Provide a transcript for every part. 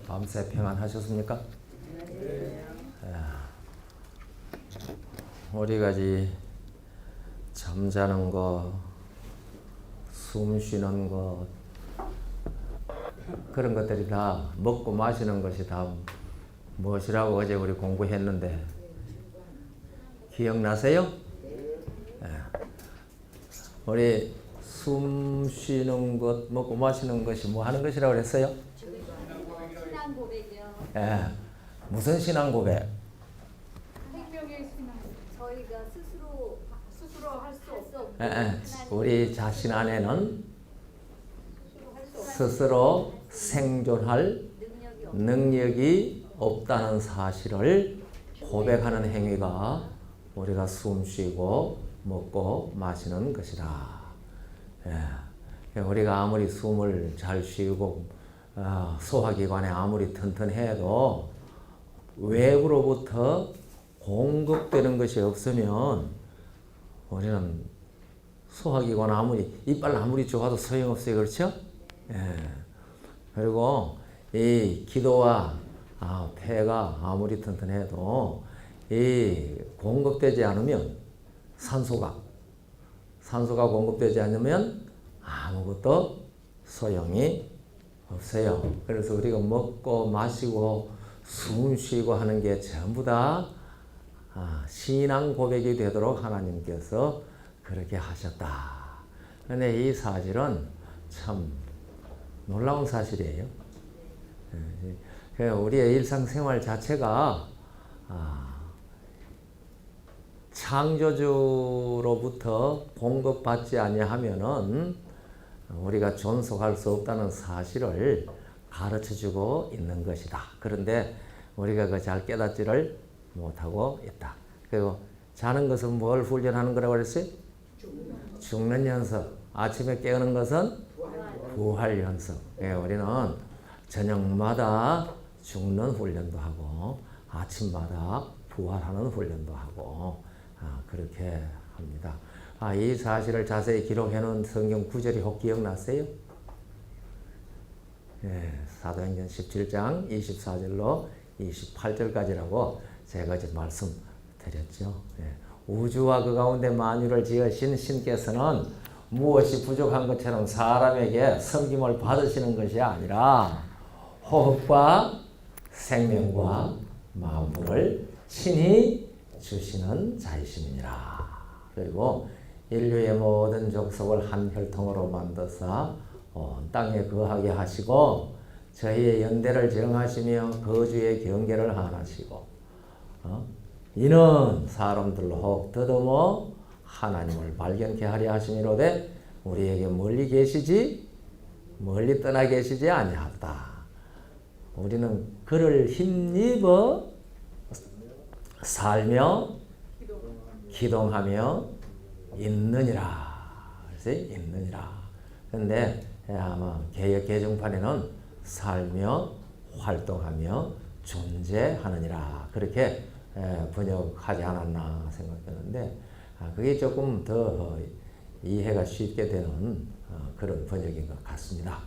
밤새 평안하셨습니까? 네. 우리가 잠자는 것, 숨 쉬는 것, 그런 것들이 다 먹고 마시는 것이 다 무엇이라고 어제 우리 공부했는데 기억나세요? 우리 숨 쉬는 것, 먹고 마시는 것이 뭐 하는 것이라고 그랬어요? 신앙 고백이요. 무슨 신앙 고백? 생명의 신앙. 저희가 스스로 할 수 없어. 우리 자신 안에는 스스로 생존할 능력이 없다는 사실을 고백하는 행위가 우리가 숨 쉬고 먹고 마시는 것이다. 우리가 아무리 숨을 잘 쉬고 소화기관이 아무리 튼튼해도 외부로부터 공급되는 것이 없으면 우리는 소화기관 이빨 아무리 좋아도 소용없어요. 그렇죠? 그리고 이 기도와 폐가 아무리 튼튼해도 이 공급되지 않으면 산소가 공급되지 않으면 아무것도 소용이 없어요. 그래서 우리가 먹고 마시고 숨 쉬고 하는 게 전부 다 신앙 고백이 되도록 하나님께서 그렇게 하셨다. 그런데 이 사실은 참 놀라운 사실이에요. 우리의 일상생활 자체가 창조주로부터 공급받지 아니하면은 우리가 존속할 수 없다는 사실을 가르쳐주고 있는 것이다. 그런데 우리가 그 잘 깨닫지를 못하고 있다. 그리고 자는 것은 뭘 훈련하는 거라고 그랬어요? 죽는 연습. 아침에 깨우는 것은 부활 연습. 우리는 저녁마다 죽는 훈련도 하고 아침마다 부활하는 훈련도 하고 그렇게 합니다. 이 사실을 자세히 기록해 놓은 성경 구절이 혹 기억나세요? 사도행전 17장 24절로 28절까지라고 제가 이제 말씀드렸죠. 우주와 그 가운데 만유를 지으신 신께서는 무엇이 부족한 것처럼 사람에게 섬김을 받으시는 것이 아니라 호흡과 생명과 만물을 친히 주시는 자이심이니라. 그리고 인류의 모든 족속을 한 혈통으로 만드사 온 땅에 거하게 하시고 저희의 연대를 정하시며 거주의 경계를 하나시고 이는 사람들로 혹 더듬어 하나님을 발견케 하려 하심이로되 우리에게 멀리 떠나 계시지 아니하다. 우리는 그를 힘입어 살며 기동하며 있느니라. 그래서 있느니라. 그런데 아마 개역 개정판에는 살며 활동하며 존재하느니라. 그렇게 번역하지 않았나 생각되는데 그게 조금 더 이해가 쉽게 되는 그런 번역인 것 같습니다.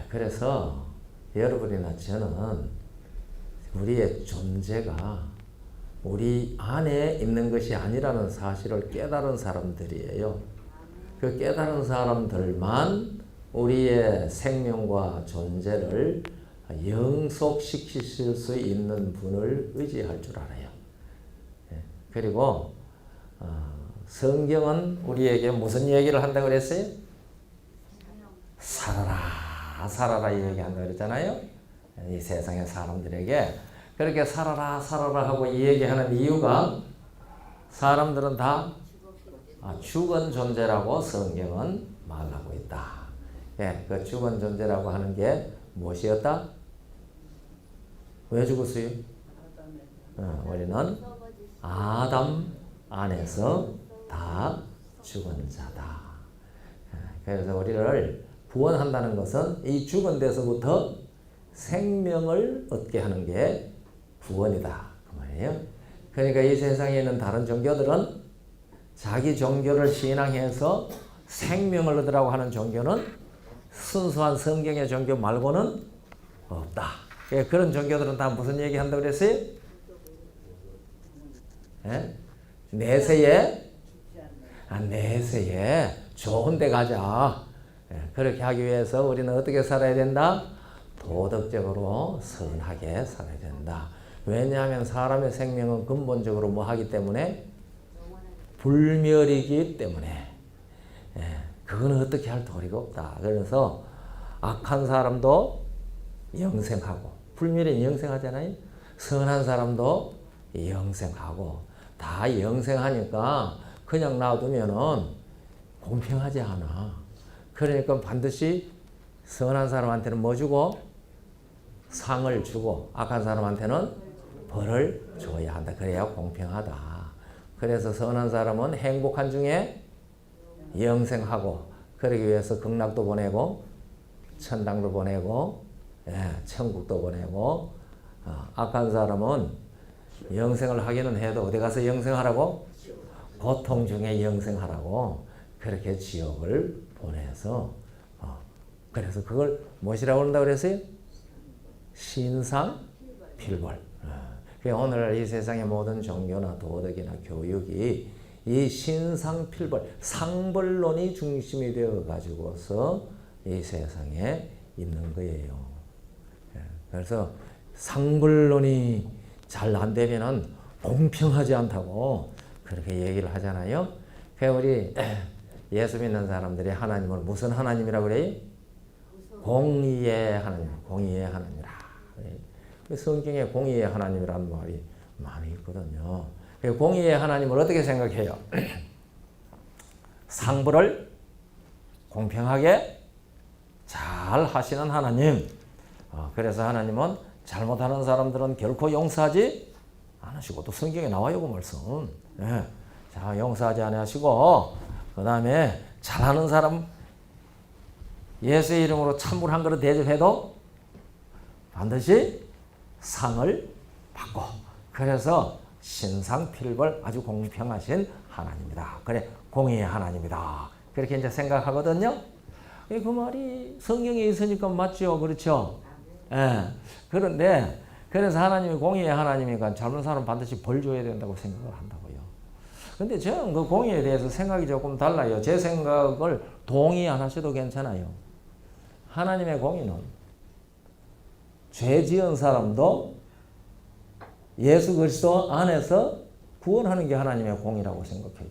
그래서 여러분이나 저는 우리의 존재가 우리 안에 있는 것이 아니라는 사실을 깨달은 사람들이에요. 그 깨달은 사람들만 우리의 생명과 존재를 영속시키실 수 있는 분을 의지할 줄 알아요. 그리고 성경은 우리에게 무슨 얘기를 한다고 그랬어요? 살아라, 살아라 이 얘기한다고 그랬잖아요. 이 세상의 사람들에게 그렇게 살아라, 살아라 하고 이 얘기하는 이유가 사람들은 다 죽은 존재라고 성경은 말하고 있다. 그 죽은 존재라고 하는 게 무엇이었다? 왜 죽었어요? 우리는 아담 안에서 다 죽은 자다. 그래서 우리를 구원한다는 것은 이 죽은 데서부터 생명을 얻게 하는 게 구원이다. 그 말이에요. 그러니까 이 세상에 있는 다른 종교들은 자기 종교를 신앙해서 생명을 얻으라고 하는 종교는 순수한 성경의 종교 말고는 없다. 그런 종교들은 다 무슨 얘기 한다고 그랬어요? 예? 내세에 내세에 좋은 데 가자. 그렇게 하기 위해서 우리는 어떻게 살아야 된다? 도덕적으로 선하게 살아야 된다. 왜냐하면 사람의 생명은 근본적으로 뭐 하기 때문에? 불멸이기 때문에. 그거는 어떻게 할 도리가 없다. 그래서 악한 사람도 영생하고, 불멸이 영생하잖아요. 선한 사람도 영생하고, 다 영생하니까 그냥 놔두면은 공평하지 않아. 그러니까 반드시 선한 사람한테는 뭐 주고? 상을 주고, 악한 사람한테는 벌을 줘야 한다. 그래야 공평하다. 그래서 선한 사람은 행복한 중에 영생하고, 그러기 위해서 극락도 보내고 천당도 보내고 천국도 보내고, 악한 사람은 영생을 하기는 해도 어디 가서 영생하라고? 고통 중에 영생하라고 그렇게 지옥을 보내서 그래서 그걸 무엇이라고 한다고 그랬어요? 신상필벌. 오늘 이 세상의 모든 종교나 도덕이나 교육이 이 신상필벌, 상벌론이 중심이 되어 가지고서 이 세상에 있는 거예요. 그래서 상벌론이 잘 안 되면은 공평하지 않다고 그렇게 얘기를 하잖아요. 그래서 우리 예수 믿는 사람들이 하나님을 무슨 하나님이라고 그래요? 공의의 하나님, 공의의 하나님이라. 성경에 공의의 하나님이라는 말이 많이 있거든요. 공의의 하나님을 어떻게 생각해요? 상부를 공평하게 잘 하시는 하나님. 그래서 하나님은 잘못하는 사람들은 결코 용서하지 않으시고, 또 성경에 나와요, 그 말씀. 자, 용서하지 않으시고, 그 다음에 잘하는 사람 예수의 이름으로 찬물 한 그릇 대접해도 반드시 상을 받고, 그래서 신상필벌 아주 공평하신 하나님이다. 그래, 공의의 하나님이다. 그렇게 이제 생각하거든요. 그 말이 성경에 있으니까 맞죠, 그렇죠? 그런데 그래서 하나님이 공의의 하나님이니까 잘못한 사람 반드시 벌 줘야 된다고 생각을 한다고요. 근데 저는 그 공의에 대해서 생각이 조금 달라요. 제 생각을 동의 안 하셔도 괜찮아요. 하나님의 공의는 죄 지은 사람도 예수 그리스도 안에서 구원하는 게 하나님의 공의라고 생각해요.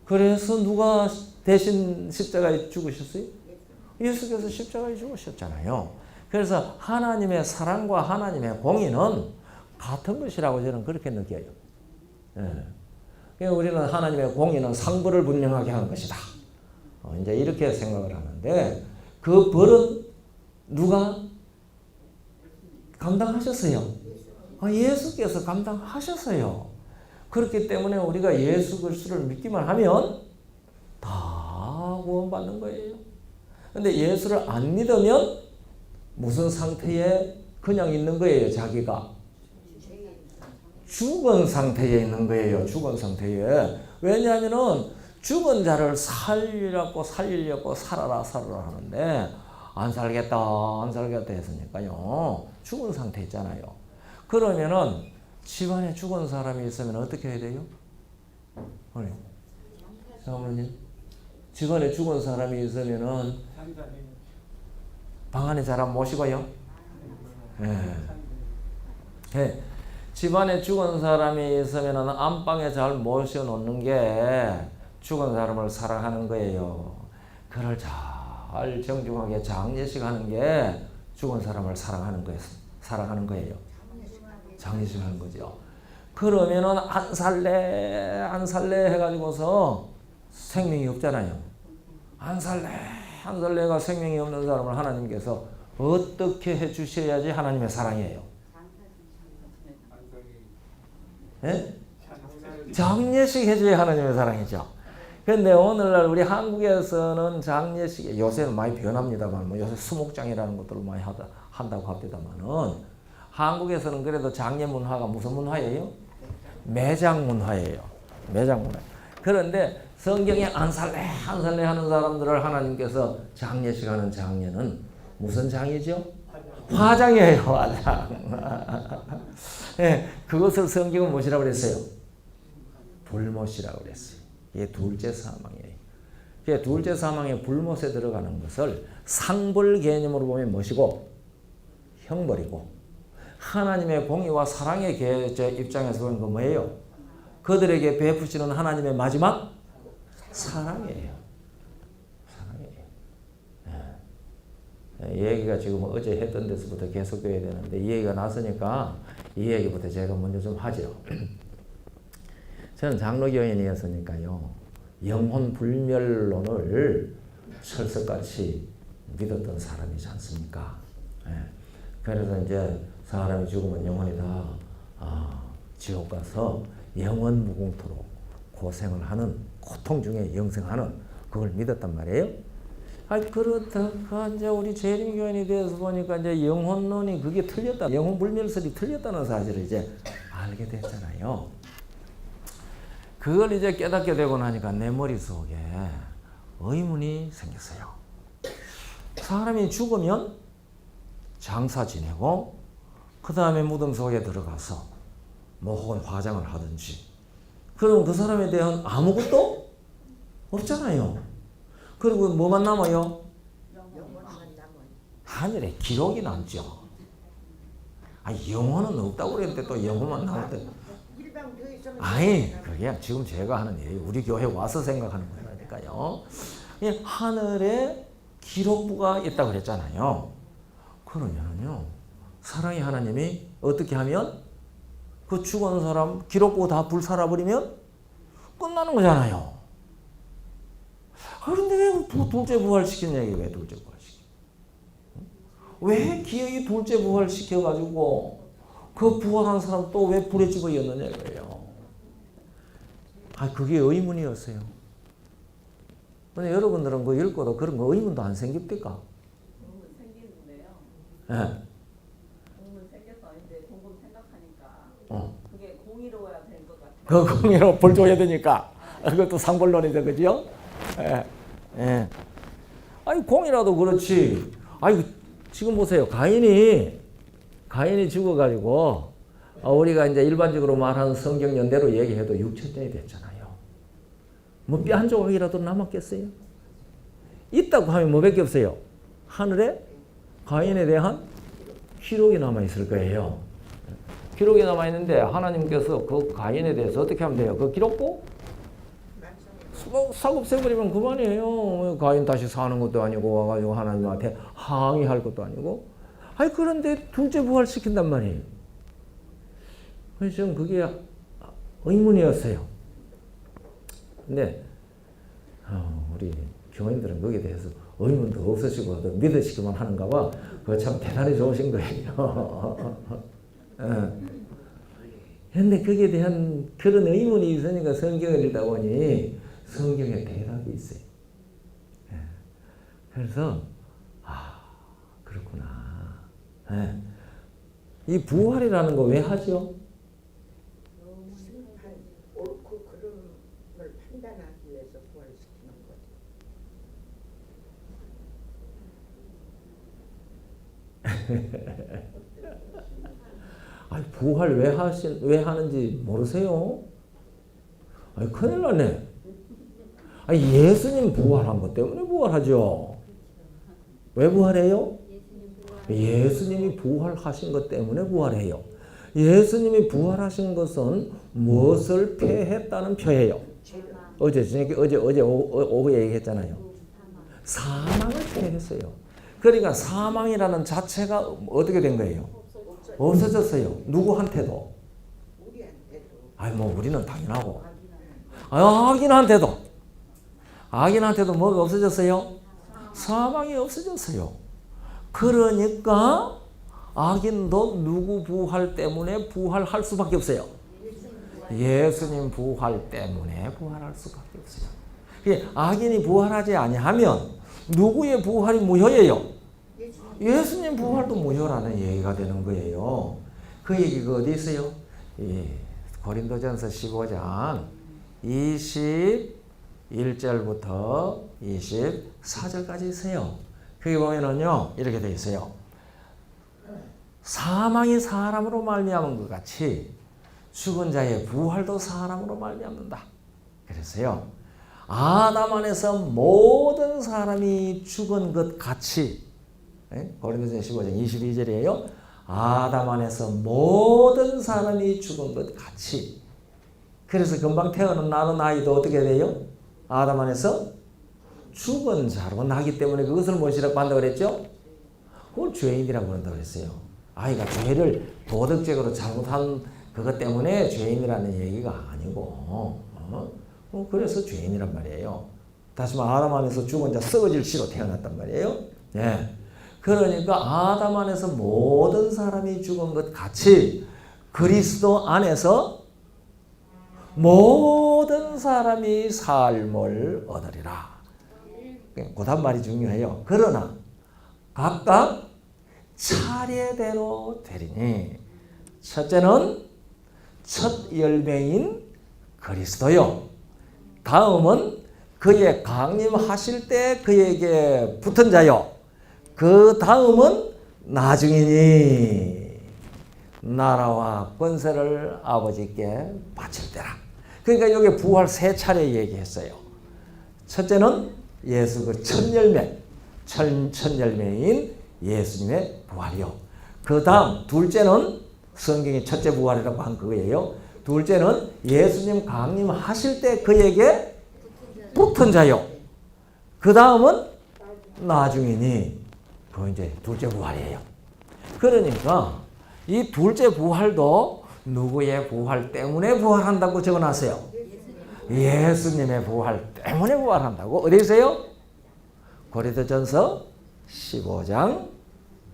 그래서 누가 대신 십자가에 죽으셨어요? 예수께서 십자가에 죽으셨잖아요. 그래서 하나님의 사랑과 하나님의 공의는 같은 것이라고 저는 그렇게 느껴요. 우리는 하나님의 공의는 상부를 분명하게 하는 것이다. 이제 이렇게 생각을 하는데, 그 벌은 누가 감당하셨어요? 예수께서 감당하셨어요. 그렇기 때문에 우리가 예수 그리스도를 믿기만 하면 다 구원받는 거예요. 근데 예수를 안 믿으면 무슨 상태에 그냥 있는 거예요, 자기가? 죽은 상태에 있는 거예요, 죽은 상태에. 왜냐하면은 죽은 자를 살리려고 살아라 하는데, 안 살겠다 했으니까요. 죽은 상태 있잖아요. 그러면은 집안에 죽은 사람이 있으면 어떻게 해야 돼요? 사모님, 집안에 죽은 사람이 있으면은 방 안에 사람 모시고요. 집안에 죽은 사람이 있으면은 안방에 잘 모셔놓는 게 죽은 사람을 사랑하는 거예요. 그를 잘 정중하게 장례식 하는 게 죽은 사람을 사랑하는 거예요. 장례식 하는 거죠. 그러면은 안 살래 해가지고서 생명이 없잖아요. 안 살래가 생명이 없는 사람을 하나님께서 어떻게 해주셔야지 하나님의 사랑이에요? 장례식 해줘야 하나님의 사랑이죠. 그런데 오늘날 우리 한국에서는 장례식이, 요새는 많이 변합니다만, 요새 수목장이라는 것들을 많이 한다고 합니다만은, 한국에서는 그래도 장례 문화가 무슨 문화예요? 매장 문화예요. 그런데 성경에 안 살래 하는 사람들을 하나님께서 장례식 하는 장례는 무슨 장이죠? 화장이에요. 화장. 예, 그것을 성경은 무엇이라고 그랬어요? 불못이라고 그랬어요. 이게 둘째 사망이에요. 이게 둘째 사망의 불못에 들어가는 것을 상벌 개념으로 보면 무엇이고? 형벌이고, 하나님의 공의와 사랑의 입장에서 보면 그 뭐예요? 그들에게 베푸시는 하나님의 마지막 사랑이에요. 이 얘기가 지금 어제 했던 데서부터 계속돼야 되는데 이 얘기가 나서니까 이 얘기부터 제가 먼저 좀 하죠. 저는 장로교인이었으니까요. 영혼 불멸론을 철석같이 믿었던 사람이지 않습니까? 그래서 이제 사람이 죽으면 영혼이 다 지옥 가서 영원 무궁토록 고생을 하는, 고통 중에 영생하는, 그걸 믿었단 말이에요. 그렇다가 이제 우리 재림교인이 되어서 보니까 이제 영혼론이 그게 틀렸다, 영혼 불멸설이 틀렸다는 사실을 이제 알게 됐잖아요. 그걸 이제 깨닫게 되고 나니까 내 머릿속에 의문이 생겼어요. 사람이 죽으면 장사 지내고 그 다음에 무덤 속에 들어가서 뭐 혹은 화장을 하든지, 그러면 그 사람에 대한 아무것도 없잖아요. 그리고 뭐만 남아요? 하늘에 기록이 남죠. 영혼은 없다고 그랬는데 또 영혼만 나오대. 아니, 그게 지금 제가 하는 얘기, 우리 교회 와서 생각하는 거라니까요. 하늘에 기록부가 있다고 그랬잖아요. 그러면요, 사랑의 하나님이 어떻게 하면 그 죽은 사람 기록부 다 불살아버리면 끝나는 거잖아요. 그런데 왜 둘째 부활시킨 얘기, 왜 둘째 부활시켜? 왜 기어이 둘째 부활시켜가지고 그 부활한 사람 또 왜 불에 집어넣느냐 이거예요. 그게 의문이었어요. 근데 여러분들은 그 읽고도 그런 거 의문도 안 생깁니까? 의문 생기는데요. 예. 의문 생겨서 이제 곰곰 생각하니까 그게 공의로워야 될 것 같아요. 그 공의로 벌 줘야 되니까. 그것도 상벌론이죠, 그죠? 예. 예. 공이라도 그렇지. 지금 보세요. 가인이 죽어가지고, 우리가 이제 일반적으로 말하는 성경 연대로 얘기해도 6천년이 됐잖아요. 뭐 뼈 한 조각이라도 남았겠어요? 있다고 하면 뭐밖에 없어요? 하늘에 가인에 대한 기록이 남아있을 거예요. 기록이 남아있는데 하나님께서 그 가인에 대해서 어떻게 하면 돼요? 그 기록부? 싹 없애버리면 그만이에요. 가인 다시 사는 것도 아니고 와가지고 하나님한테 항의할 것도 아니고. 그런데 둘째 부활시킨단 말이에요. 그래서 저는 그게 의문이었어요. 근데 우리 교인들은 거기에 대해서 의문도 없으시고 믿으시기만 하는가 봐. 그거 참 대단히 좋으신 거예요. 그런데 거기에 대한 그런 의문이 있으니까 성경을 읽다 보니 성경에 대답이 있어요. 그래서 그렇구나. 이 부활이라는 거 왜 하죠? 옳고 그름을 판단하기 위해서 부활시키는 거죠. 부활 왜 하는지 모르세요? 큰일 났네. 예수님 부활한 것 때문에 부활하죠. 왜 부활해요? 예수님이 부활하신 것 때문에 부활해요. 예수님이 부활하신 것은 무엇을 패했다는 표예요? 어제 오후에 얘기했잖아요. 사망을 패했어요. 그러니까 사망이라는 자체가 어떻게 된 거예요? 없어졌어요. 누구한테도? 뭐 우리는 당연하고. 악인한테도 뭐가 없어졌어요? 사망이 없어졌어요. 그러니까 악인도 누구 부활 때문에 부활할 수밖에 없어요. 예수님 부활 때문에 부활할 수밖에 없어요. 악인이 부활하지 아니하면 누구의 부활이 무효예요? 예수님 부활도 무효라는 얘기가 되는 거예요. 그 얘기가 어디 있어요? 고린도전서 15장 21절부터 24절까지 있어요. 거기 보면은요 이렇게 돼 있어요. 사망이 사람으로 말미암은 것 같이 죽은 자의 부활도 사람으로 말미암는다. 그래서요 아담 안에서 모든 사람이 죽은 것 같이 고린도전서 15장 22절이에요. 아담 안에서 모든 사람이 죽은 것 같이. 그래서 금방 태어난 나는 아이도 어떻게 돼요? 아담 안에서 죽은 자로 나기 때문에 그것을 무엇이라고 한다고 그랬죠? 그걸 죄인이라고 한다고 그랬어요. 아이가 죄를 도덕적으로 잘못한 그것 때문에 죄인이라는 얘기가 아니고 그래서 죄인이란 말이에요. 다시 말해 아담 안에서 죽은 자 썩어질 씨로 태어났단 말이에요. 네. 그러니까 아담 안에서 모든 사람이 죽은 것 같이 그리스도 안에서 모든 사람이 삶을 얻으리라. 그 다음 말이 중요해요. 그러나 각각 차례대로 되리니 첫째는 첫 열매인 그리스도요. 다음은 그의 강림하실 때 그에게 붙은 자요. 그 다음은 나중이니 나라와 권세를 아버지께 바칠 때라. 그러니까 여기 부활 세 차례 얘기했어요. 첫째는 예수 그 첫 열매, 첫 열매인 예수님의 부활이요. 그 다음 둘째는 성경이 첫째 부활이라고 한 그거예요. 둘째는 예수님 강림하실 때 그에게 붙은 자요. 그 다음은 나중이니 그 이제 둘째 부활이에요. 그러니까 이 둘째 부활도 누구의 부활 때문에 부활한다고 적어놨어요? 예수님의 부활 때문에 부활한다고. 어디 있어요? 고린도전서 15장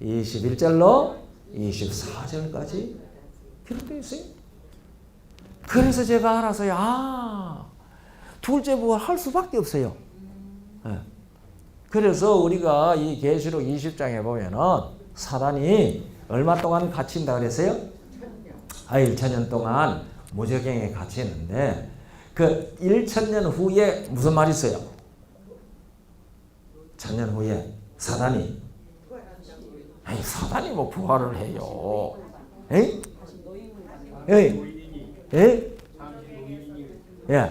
21절로 24절까지 기록되어 있어요. 그래서 제가 알아서요. 둘째 부활 할 수밖에 없어요. 그래서 우리가 이 계시록 20장에 보면은 사단이 얼마 동안 갇힌다 그랬어요? 1000년 동안 무저갱에 갇히는데 그 1000년 후에 무슨 말이 있어요? 1000년 후에 사단이 사단이 뭐 부활을 해요.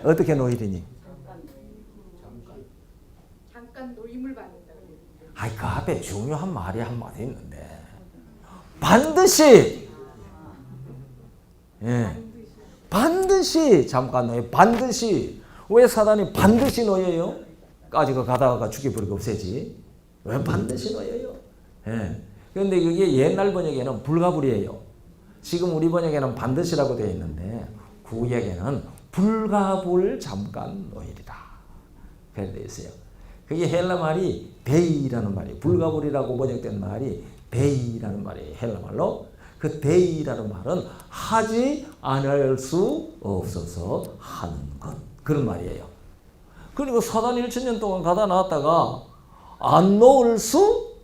어떻게 노일이니? 잠깐 노임을 받는다. 그 앞에 중요한 말이 한마디 있는데 반드시 반드시 잠깐 놓여. 반드시. 왜 사단이 반드시 놓여요? 까지가 가다가 죽여버리고 없애지. 왜 반드시 놓여요? 그런데 그게 옛날 번역에는 불가불이에요. 지금 우리 번역에는 반드시라고 되어 있는데 구역에는 불가불 잠깐 놓이리라. 그렇게 되어 있어요. 그게 헬라 말이 데이라는 말이에요. 불가불이라고 번역된 말이 데이라는 말이에요. 헬라 말로. 그 데이라는 말은 하지 않을 수 없어서 하는 것. 그런 말이에요. 그리고 사단 1000년 동안 가다 나왔다가 안 놓을 수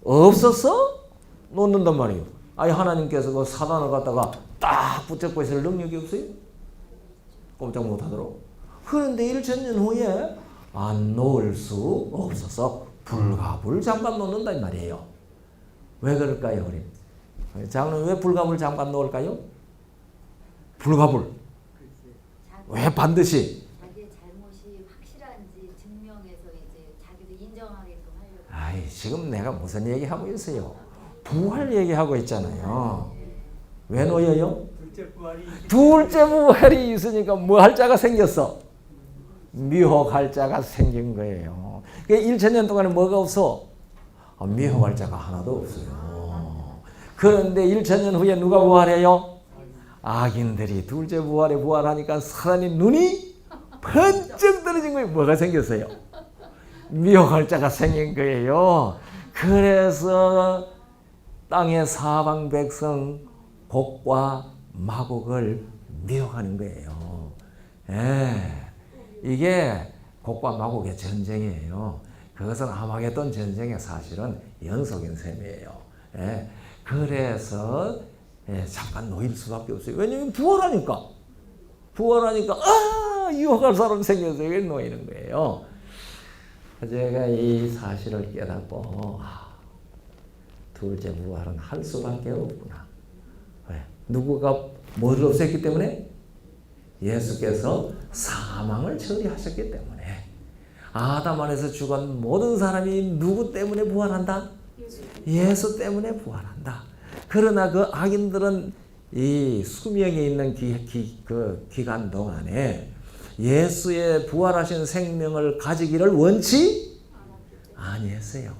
없어서 놓는단 말이에요. 하나님께서 그 사단을 갖다가 딱 붙잡고 있을 능력이 없어요? 꼼짝 못하도록. 그런데 1000년 후에 안 놓을 수 없어서 불가불 잠깐 놓는다 이 말이에요. 왜 그럴까요, 우리? 장로님 왜 불가불 잠깐 놓을까요? 불가불. 왜 반드시? 자기의 잘못이 확실한지 증명해서 이제 자기도 인정하게끔 하려고. 지금 내가 무슨 얘기하고 있어요? 부활 얘기하고 있잖아요. 왜 놓여요? 둘째 부활이 있으니까 뭐 할 자가 생겼어? 미혹할 자가 생긴 거예요. 1000년 동안에 뭐가 없어? 미혹할 자가 하나도 없어요. 그런데 1000년 후에 누가 부활해요? 악인들이 둘째 부활에 부활하니까 사단의 눈이 번쩍 떨어진 거예요. 뭐가 생겼어요? 미혹할 자가 생긴 거예요. 그래서 땅의 사방 백성 곡과 마곡을 미혹하는 거예요. 이게 곡과 마곡의 전쟁이에요. 그것은 아마겟돈 전쟁의 사실은 연속인 셈이에요. 그래서 잠깐 놓일 수밖에 없어요. 왜냐면 부활하니까 유혹할 사람이 생겨서 놓이는 거예요. 제가 이 사실을 깨닫고 둘째 부활은 할 수밖에 없구나. 왜? 누구가 뭐를 없앴기 때문에? 예수께서 사망을 처리하셨기 때문에. 아담 안에서 죽은 모든 사람이 누구 때문에 부활한다? 예수 때문에 부활한다. 그러나 그 악인들은 이 수명에 있는 그 기간 동안에 예수의 부활하신 생명을 가지기를 원치 아니했어요.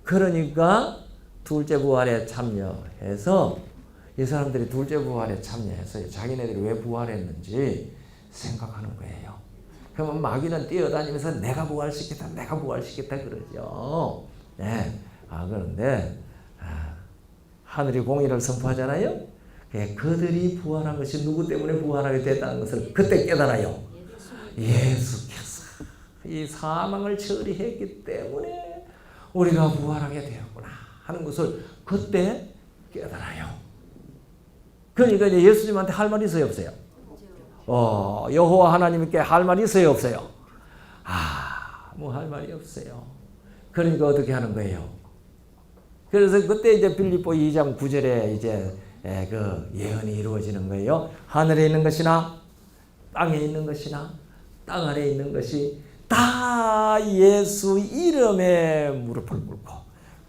그러니까 둘째 부활에 참여해서 이 사람들이 둘째 부활에 참여해서 자기네들이 왜 부활했는지 생각하는 거예요. 그러면 마귀는 뛰어다니면서 내가 부활시켰다, 내가 부활시켰다 그러죠. 네. 그런데 하늘이 공의를 선포하잖아요. 그들이 부활한 것이 누구 때문에 부활하게 됐다는 것을 그때 깨달아요. 예수께서 이 사망을 처리했기 때문에 우리가 부활하게 되었구나 하는 것을 그때 깨달아요. 그러니까 이제 예수님한테 할 말이 있어요, 없어요? 여호와 하나님께 할 말이 있어요, 없어요? 뭐 할 말이 없어요. 그러니까 어떻게 하는 거예요? 그래서 그때 이제 빌립보 2장 9절에 이제 그 예언이 이루어지는 거예요. 하늘에 있는 것이나 땅에 있는 것이나 땅 아래에 있는 것이 다 예수 이름에 무릎을 꿇고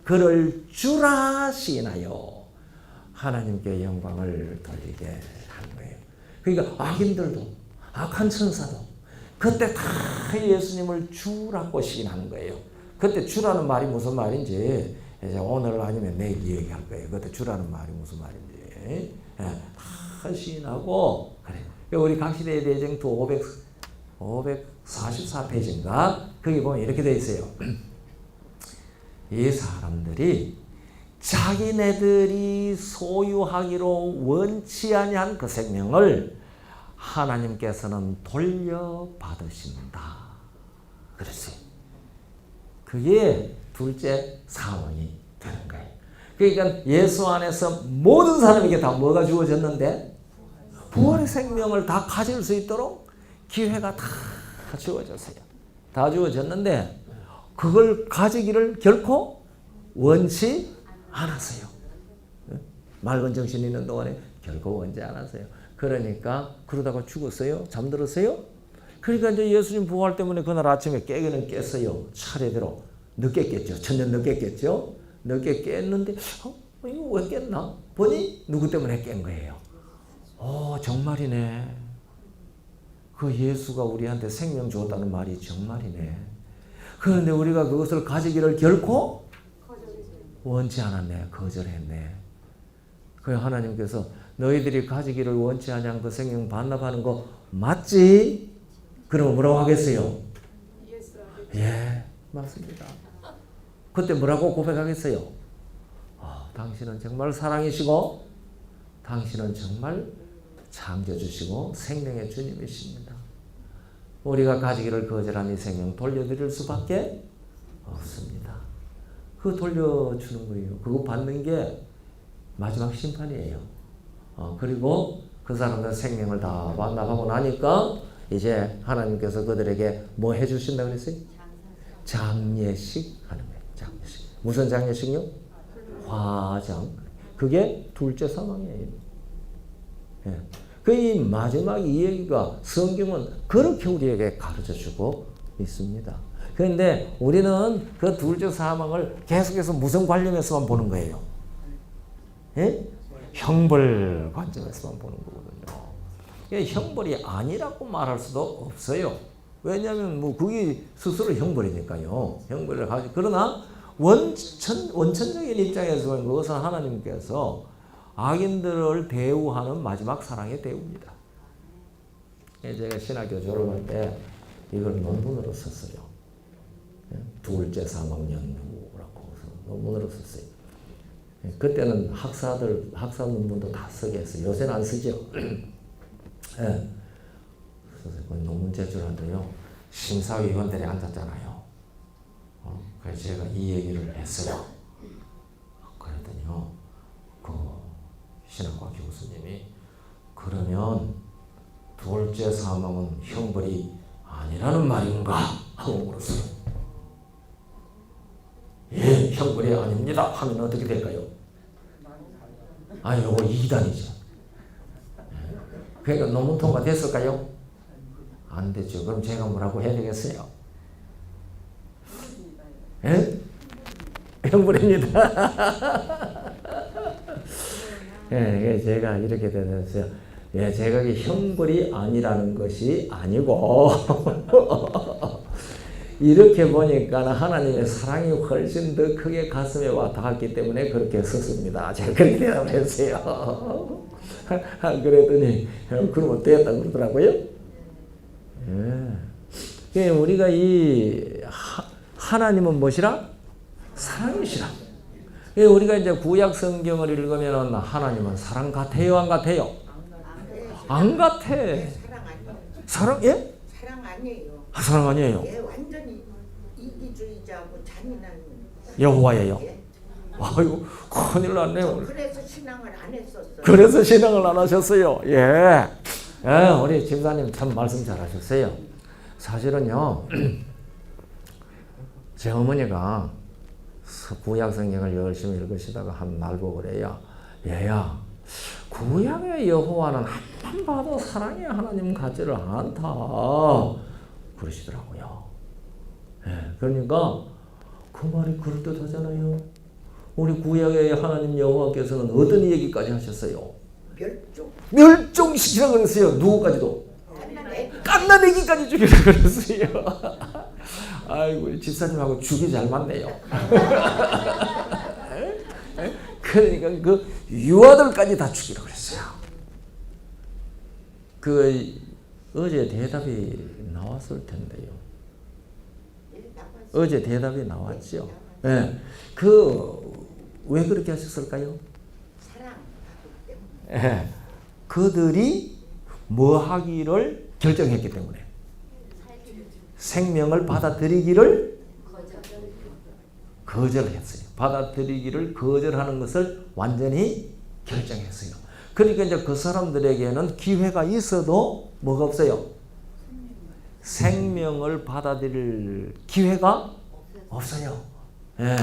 그를 주라 시인하여 하나님께 영광을 돌리게 한 거예요. 그러니까 악인들도 악한 천사도 그때 다 예수님을 주라고 시인하는 거예요. 그때 주라는 말이 무슨 말인지 이제 오늘 아니면 내일 얘기할 거예요. 그때 주라는 말이 무슨 말인지 다 시인하고 그래. 우리 각시대의 대쟁투 544페이지인가 거기 보면 이렇게 돼 있어요. 이 사람들이 자기네들이 소유하기로 원치 아니한 그 생명을 하나님께서는 돌려받으신다. 그렇지. 그게 둘째 사망이 되는 거예요. 그러니까 예수 안에서 모든 사람에게 다 뭐가 주어졌는데? 부활의 생명을 다 가질 수 있도록 기회가 다 주어졌어요. 다 주어졌는데 그걸 가지기를 결코 원치 않았어요. 맑은 정신이 있는 동안에 결코 원치 않았어요. 그러니까 그러다가 죽었어요. 잠들었어요. 그러니까 이제 예수님 부활 때문에 그날 아침에 깨기는 깼어요. 차례대로. 늦게 깼죠. 천년 늦게 깼죠. 늦게 깼는데 이거 왜 깼나? 보니 누구 때문에 깬 거예요. 정말이네. 그 예수가 우리한테 생명 주었다는 말이 정말이네. 그런데 우리가 그것을 가지기를 결코 원치 않았네. 거절했네. 그래서 하나님께서 너희들이 가지기를 원치 않은 그 생명 반납하는 거 맞지? 그러면 뭐라고 하겠어요? 예, 맞습니다. 그때 뭐라고 고백하겠어요? 당신은 정말 사랑이시고 당신은 정말 창조주시고 생명의 주님이십니다. 우리가 가지기를 거절한 이 생명 돌려드릴 수밖에 없습니다. 그거 돌려주는 거예요. 그거 받는 게 마지막 심판이에요. 그리고 그 사람들 생명을 다 반납하고 나니까 이제 하나님께서 그들에게 뭐 해주신다고 그랬어요? 장례식 하는 거예요. 장례식. 무슨 장례식요? 화장. 그게 둘째 사망이에요. 예. 그 마지막 이 얘기가 성경은 그렇게 우리에게 가르쳐주고 있습니다. 그런데 우리는 그 둘째 사망을 계속해서 무슨 관점에서만 보는 거예요? 예? 형벌 관점에서만 보는 거거든요. 형벌이 아니라고 말할 수도 없어요. 왜냐하면 뭐 그게 스스로 형벌이니까요. 형벌을 가지. 그러나 원천적인 입장에서 보면 그것은 하나님께서 악인들을 대우하는 마지막 사랑의 대우입니다. 제가 신학교 졸업할 때 이걸 논문으로 썼어요. 둘째 사망 연구라고 해서 논문으로 썼어요. 그때는 학사 논문도 다 쓰게 했어요. 요새는 안 쓰죠. 예. 그래서 그 논문 제출하는데요. 심사위원들이 앉았잖아요. 그래서 제가 이 얘기를 했어요. 그랬더니요. 그 신학과 교수님이 그러면 둘째 사망은 형벌이 아니라는 말인가? 하고 물었어요. 형벌이 아닙니다 하면 어떻게 될까요? 이거 이단이죠. 그러니까 논문 통과됐을까요? 안 됐죠. 그럼 제가 뭐라고 해야 되겠어요? 예? 형벌입니다. 예, 제가 이렇게 되었어요. 예, 제가 형벌이 아니라는 것이 아니고 이렇게 보니까 하나님의 사랑이 훨씬 더 크게 가슴에 와 닿았기 때문에 그렇게 썼습니다. 제가 그렇게 대답을 했어요. 그랬더니 그러면 되었다고 그러더라고요. 예. 우리가 이 하나님은 무엇이라? 사랑이시라. 우리가 이제 구약 성경을 읽으면 하나님은 사랑 같아요, 안 같아요? 안 같아. 사랑 아니에요. 사랑, 예? 사랑 아니에요. 사랑 아니에요. 예, 완전히 이기주의자고 잔인한. 여호와예요. 예. 아이고, 큰일 났네요. 그래서 신앙을 안 했었어요. 그래서 신앙을 안 하셨어요. 예. 예, 우리 집사님 참 말씀 잘하셨어요. 사실은요, 제 어머니가 구약 성경을 열심히 읽으시다가 한 날 보고 그래요. 얘야, 구약의 여호와는 한번 봐도 사랑의 하나님 같지를 않다. 그러시더라고요. 예, 그러니까 그 말이 그럴듯하잖아요. 우리 구약의 하나님 여호와께서는 어떤 얘기까지 하셨어요? 멸종시키라 그랬어요. 누구까지도? 갓난애기까지 죽이라 그랬어요. 아이고, 집사님하고 죽이 잘 맞네요. 그러니까 그 유아들까지 다 죽이라 그랬어요. 어제 대답이 나왔을 텐데요. 어제 대답이 나왔죠. 예. 왜 그렇게 하셨을까요? 사랑 때문에. 예. 그들이 뭐 하기를 결정했기 때문에. 생명을 받아들이기를 거절했어요. 받아들이기를 거절하는 것을 완전히 결정했어요. 그러니까 이제 그 사람들에게는 기회가 있어도 뭐가 없어요? 생명을 받아들일 기회가 없어요. 예.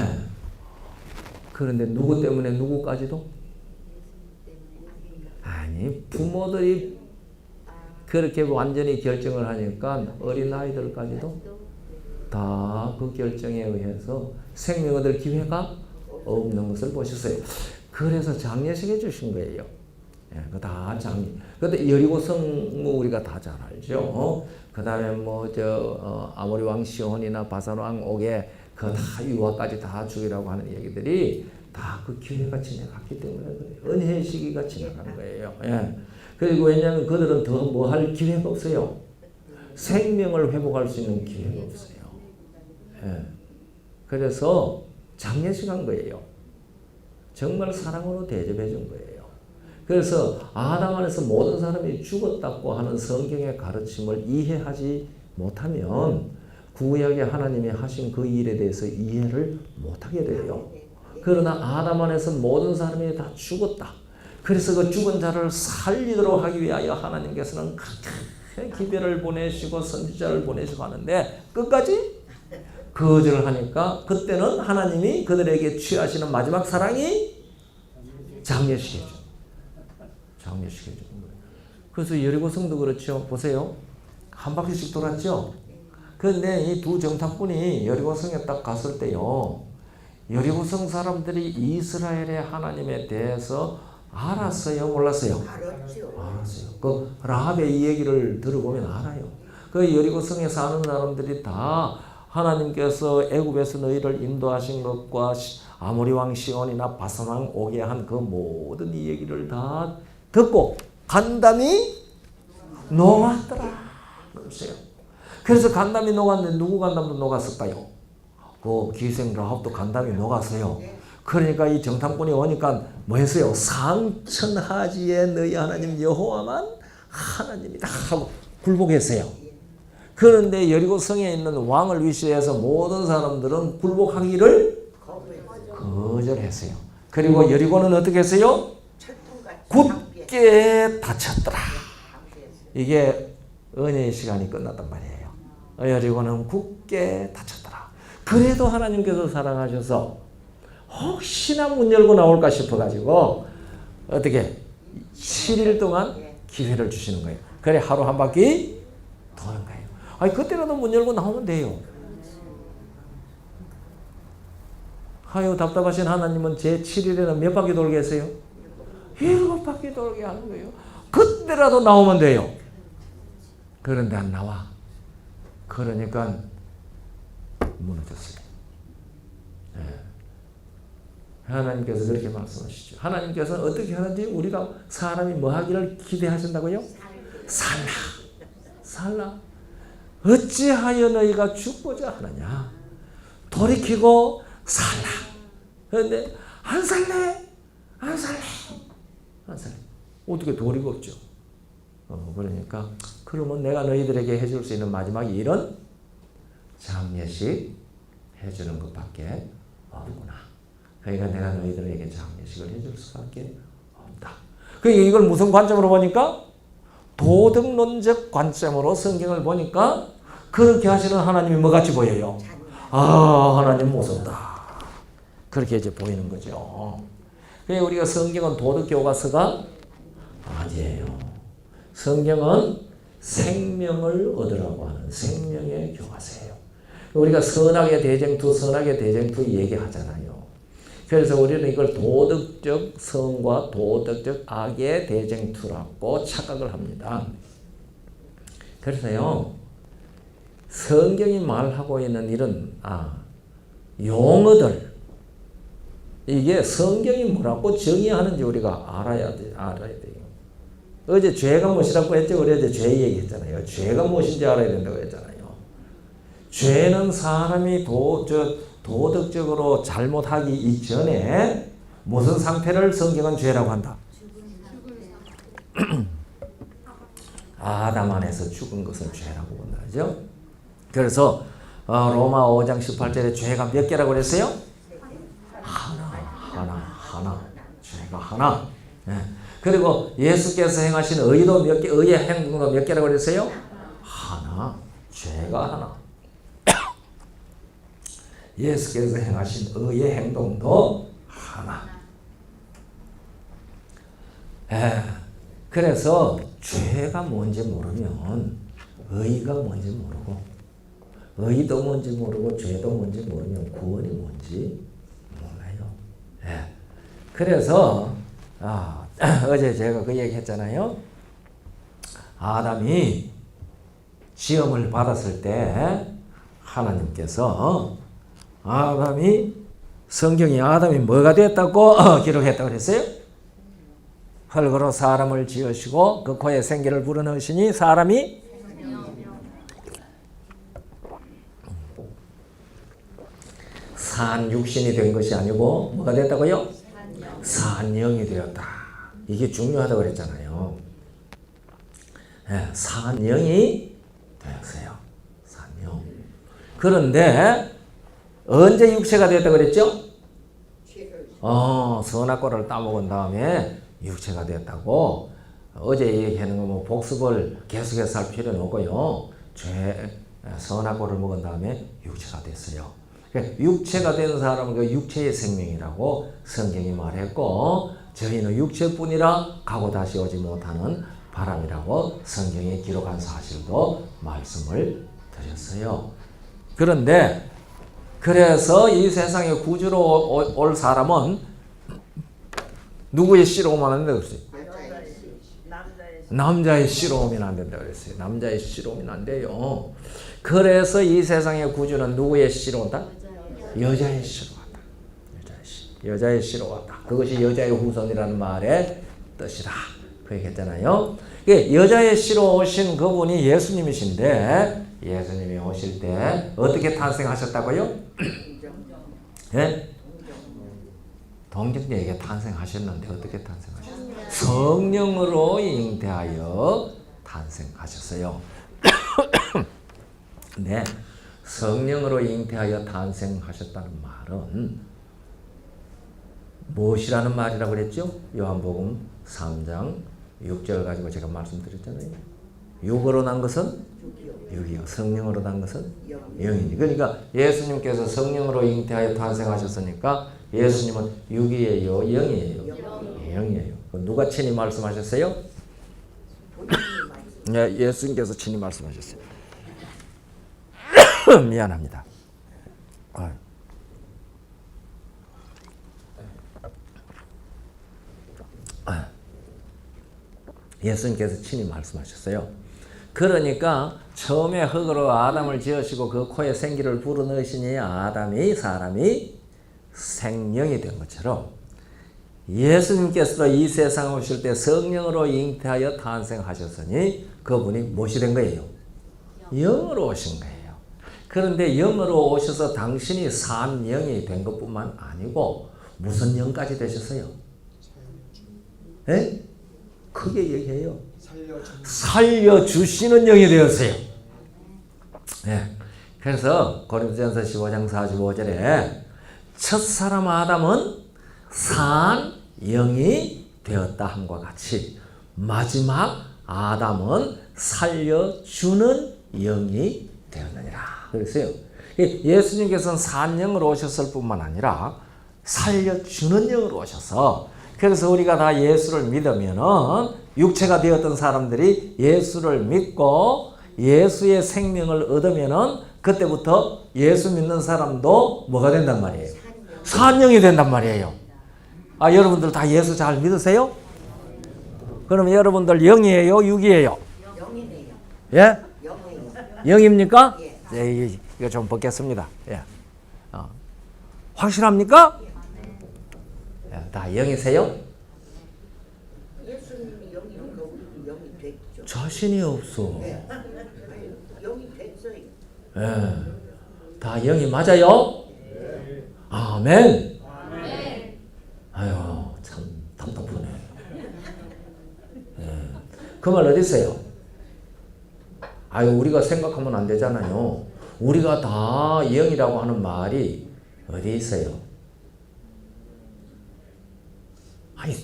그런데 누구 때문에 누구까지도? 아니, 부모들이 그렇게 완전히 결정을 하니까 어린아이들까지도 다 그 결정에 의해서 생명 얻을 기회가 없는 것을 보셨어요. 그래서 장례식 해주신 거예요. 예, 그 다 장례. 근데 여리고성 우리가 다 잘 알죠. 그 다음에 아모리 왕 시온이나 바산 왕 옥에 그 다 유아까지 다 죽이라고 하는 얘기들이 다 그 기회가 지나갔기 때문에 그래요. 은혜의 시기가 지나간 거예요. 예. 그리고 왜냐하면 그들은 더 뭐 할 기회가 없어요. 생명을 회복할 수 있는 기회가 없어요. 예. 그래서 장례식 한 거예요. 정말 사랑으로 대접해 준 거예요. 그래서 아담 안에서 모든 사람이 죽었다고 하는 성경의 가르침을 이해하지 못하면 구약의 하나님이 하신 그 일에 대해서 이해를 못하게 돼요. 그러나 아담 안에서 모든 사람이 다 죽었다. 그래서 그 죽은 자를 살리도록 하기 위하여 하나님께서는 각각 기별을 보내시고 선지자를 보내시고 하는데 끝까지 거절을 하니까 그때는 하나님이 그들에게 취하시는 마지막 사랑이 장례식이죠. 장례식이죠. 그래서 여리고성도 그렇죠. 보세요. 한 바퀴씩 돌았죠. 그런데 이 두 정탐꾼이 여리고성에 딱 갔을 때요. 여리고성 사람들이 이스라엘의 하나님에 대해서 알았어요? 몰랐어요? 알았어요. 그 라합의 이 얘기를 들어보면 알아요. 그 여리고성에 사는 사람들이 다 하나님께서 애굽에서 너희를 인도하신 것과 아모리 왕 시온이나 바산 왕 오게 한 그 모든 이 얘기를 다 듣고 간담이 녹았더라. 그래서 간담이 녹았는데 누구 간담도 녹았을까요? 그 기생 라합도 간담이 녹았어요. 그러니까 이 정탐꾼이 오니까 뭐 했어요? 상천하지에 너희 하나님 여호와만 하나님이다 하고 굴복했어요. 그런데 여리고성에 있는 왕을 위시해서 모든 사람들은 굴복하기를 거절했어요. 그리고 여리고는 어떻게 했어요? 굳게 닫혔더라. 이게 은혜의 시간이 끝났단 말이에요. 여리고는 굳게 닫혔더라. 그래도 하나님께서 사랑하셔서 혹시나 문 열고 나올까 싶어가지고 어떻게 7일 동안 기회를 주시는 거예요. 그래 하루 한 바퀴 도는 거예요. 아니 그때라도 문 열고 나오면 돼요. 하여 답답하신 하나님은 제 7일에는 몇 바퀴 돌게 했어요? 7바퀴 돌게 하는 거예요. 그때라도 나오면 돼요. 그런데 안 나와. 그러니까 무너졌어요. 네. 하나님께서 그렇게 말씀하시죠. 하나님께서는 어떻게 하는지 우리가 사람이 뭐 하기를 기대하신다고요? 살라. 어찌하여 너희가 죽고자 하느냐? 돌이키고 살라. 그런데 안 살래. 어떻게 도리가 없죠. 그러니까 그러면 내가 너희들에게 해줄 수 있는 마지막 일은 장례식 해주는 것밖에 없구나. 그러니까 내가 너희들에게 장례식을 해줄 수밖에 없다. 그러니까 이걸 무슨 관점으로 보니까 도덕론적 관점으로 성경을 보니까 그렇게 하시는 하나님이 뭐같이 보여요? 하나님 무섭다. 그렇게 이제 보이는 거죠. 그러니까 우리가 성경은 도덕 교과서가 아니에요. 성경은 생명을 얻으라고 하는 생명의 교과서예요. 우리가 선악의 대쟁투 얘기하잖아요. 그래서 우리는 이걸 도덕적 성과 도덕적 악의 대쟁투라고 착각을 합니다. 그래서요, 성경이 말하고 있는 이런 용어들, 이게 성경이 뭐라고 정의하는지 우리가 알아야 돼요. 어제 죄가 무엇이라고 했죠? 우리 어제 죄 얘기했잖아요. 죄가 무엇인지 알아야 된다고 했잖아요. 죄는 사람이 도덕적으로 잘못하기 이전에 무슨 상태를 성경은 죄라고 한다? 아담 안에서 죽은 것을 죄라고 본다죠. 그래서 로마 5장 18절에 죄가 몇 개라고 그랬어요? 하나. 죄가 하나. 네. 그리고 예수께서 행하신 의도 몇 개, 의의 행동도 몇 개라고 그랬어요? 하나. 죄가 하나. 예수께서 행하신 의의 행동도 하나. 그래서 죄가 뭔지 모르면 의가 뭔지 모르고, 의도 뭔지 모르고 죄도 뭔지 모르면 구원이 뭔지 몰라요. 그래서 어제 제가 그 얘기 했잖아요. 아담이 시험을 받았을 때 하나님께서 성경이 아담이 뭐가 됐다고 기록했다고 그랬어요? 흙으로 사람을 지으시고 그 코에 생기를 불어넣으시니 사람이 산 육신이 된 것이 아니고 뭐가 됐다고요? 산영이 되었다. 이게 중요하다고 그랬잖아요. 산영이 되었어요. 산영. 그런데 언제 육체가 되었다고 그랬죠? 선악과를 따먹은 다음에 육체가 되었다고. 어제 얘기하는 거 뭐 복습을 계속해서 할 필요는 없고요. 선악과를 먹은 다음에 육체가 됐어요. 육체가 된 사람은 그 육체의 생명이라고 성경이 말했고, 저희는 육체뿐이라 가고 다시 오지 못하는 바람이라고 성경에 기록한 사실도 말씀을 드렸어요. 그런데 그래서 이 세상에 구주로 올 사람은 누구의 씨로 오면 안 된다고 그랬어요? 남자의 씨로 오면 안 된다고 그랬어요. 남자의 씨로 오면 안 돼요. 그래서 이 세상의 구주는 누구의 씨로 온다? 여자의 씨로 왔다. 여자의 씨로 왔다. 그것이 여자의 후손이라는 말의 뜻이다. 그 얘기했잖아요. 여자의 씨로 오신 그분이 예수님이신데, 예수님이 오실 때 어떻게 탄생하셨다고요? 동정녀에게 탄생하셨는데 어떻게 탄생하셨어요? 성령으로 잉태하여 탄생하셨어요. 네, 성령으로 잉태하여 탄생하셨다는 말은 무엇이라는 말이라고 그랬죠? 요한복음 3장 6절 가지고 제가 말씀드렸잖아요. 육으로 난 것은 육이요, 성령으로 난 것은 영이지. 그러니까 예수님께서 성령으로 잉태하여 탄생하셨으니까 예수님은 육이에요, 영이에요? 영이에요. 누가 친히 말씀하셨어요? 본인이 말씀. 네, 예수님께서 친히 말씀하셨어요. 미안합니다. 예수님께서 친히 말씀하셨어요. 그러니까 처음에 흙으로 아담을 지으시고 그 코에 생기를 불어넣으시니 아담이 사람이 생명이 된 것처럼 예수님께서도 이 세상에 오실 때 성령으로 잉태하여 탄생하셨으니 그분이 무엇이 된 거예요? 영으로 오신 거예요. 그런데 영으로 오셔서 당신이 산 영이 된 것뿐만 아니고 무슨 영까지 되셨어요? 예? 크게 얘기해요. 살려주시는 영이 되었어요. 예. 그래서 고린도전서 15장 45절에 첫사람 아담은 산 영이 되었다 함과 같이 마지막 아담은 살려주는 영이 되었느니라 그랬어요. 예수님께서는 산 영으로 오셨을 뿐만 아니라 살려주는 영으로 오셔서 그래서 우리가 다 예수를 믿으면은 육체가 되었던 사람들이 예수를 믿고 예수의 생명을 얻으면은 그때부터 예수 믿는 사람도 뭐가 된단 말이에요? 산영이 된단 말이에요. 아, 여러분들 다 예수 잘 믿으세요? 그럼 여러분들 영이에요? 육이에요? 영이네요. 예? 영이에요. 영입니까? 예. 예, 이거 좀 벗겠습니다. 예. 확실합니까? 예, 다 영이세요? 예수님이 영이니까 우리도 영이 됐죠. 자신이 없어. 네. 영이 됐어요. 예. 다 영이 맞아요? 아멘. 아유, 참 답답하네. 예. 그 말 어디 있어요? 아유, 우리가 생각하면 안 되잖아요. 우리가 다 영이라고 하는 말이 어디 있어요? 아니,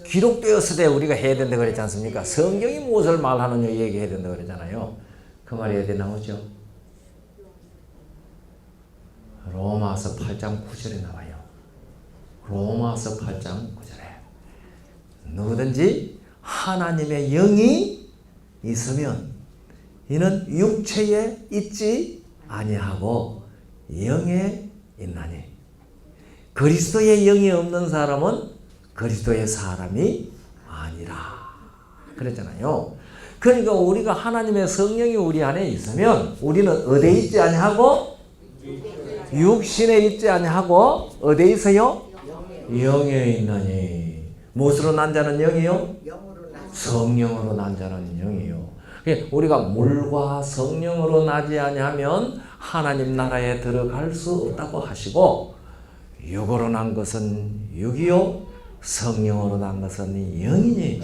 기록되었을 때 우리가 해야 된다 그랬지 않습니까? 성경이 무엇을 말하느냐 얘기해야 된다 그랬잖아요. 그 말이 어디 나오죠? 로마서 8장 9절에 나와요. 로마서 8장 9절에 누구든지 하나님의 영이 있으면 이는 육체에 있지 아니하고 영에 있나니 그리스도의 영이 없는 사람은 그리스도의 사람이 아니라 그랬잖아요. 그러니까 우리가 하나님의 성령이 우리 안에 있으면 우리는 어디에 있지 아니하고 육신에 있지 아니하고 어디에 있어요? 영에 있나니 무엇으로 난 자는 영이요? 영으로 나. 성령으로 난 자는 영이요. 우리가 물과 성령으로 나지 아니하면 하나님 나라에 들어갈 수 없다고 하시고 육으로 난 것은 육이요 성령으로 난 것은 영이니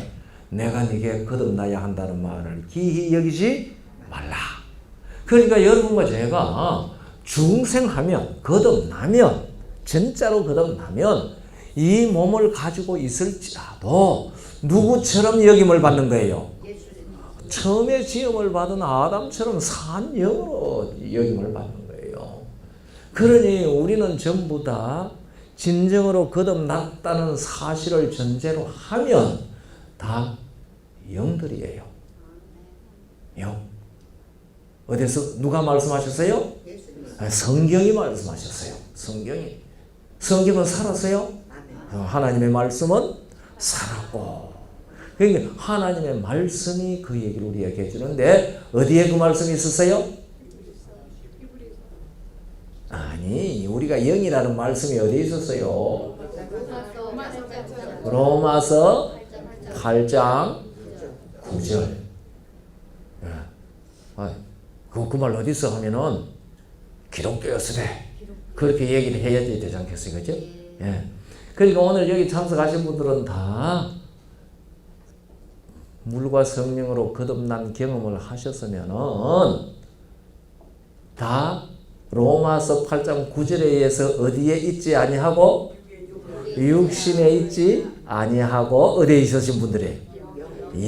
내가 네게 거듭나야 한다는 말을 기히 여기지 말라. 그러니까 여러분과 제가 중생하면 거듭나면 진짜로 거듭나면 이 몸을 가지고 있을지라도 누구처럼 여김을 받는 거예요? 처음에 지음을 받은 아담처럼 산 영으로 여김을 받는 거예요. 그러니 우리는 전부 다 진정으로 거듭났다는 사실을 전제로 하면 다 영들이에요. 영. 어디서 누가 말씀하셨어요? 성경이 말씀하셨어요. 성경은 살았어요. 하나님의 말씀은 살았고 그러니까 하나님의 말씀이 그 얘기를 우리에게 해주는데 어디에 그 말씀이 있었어요? 아니 우리가 영이라는 말씀이 어디에 있었어요? 로마서 8장 9절 그 말 어디 있어 하면은 기록되었으되 그렇게 얘기를 해야지 되지 않겠어요? 그죠? 예. 그러니까 오늘 여기 참석하신 분들은 다 물과 성령으로 거듭난 경험을 하셨으면은 다 로마서 8장 9절에 의해서 어디에 있지 아니하고 육신에 있지 아니하고 어디에 있으신 분들이에요?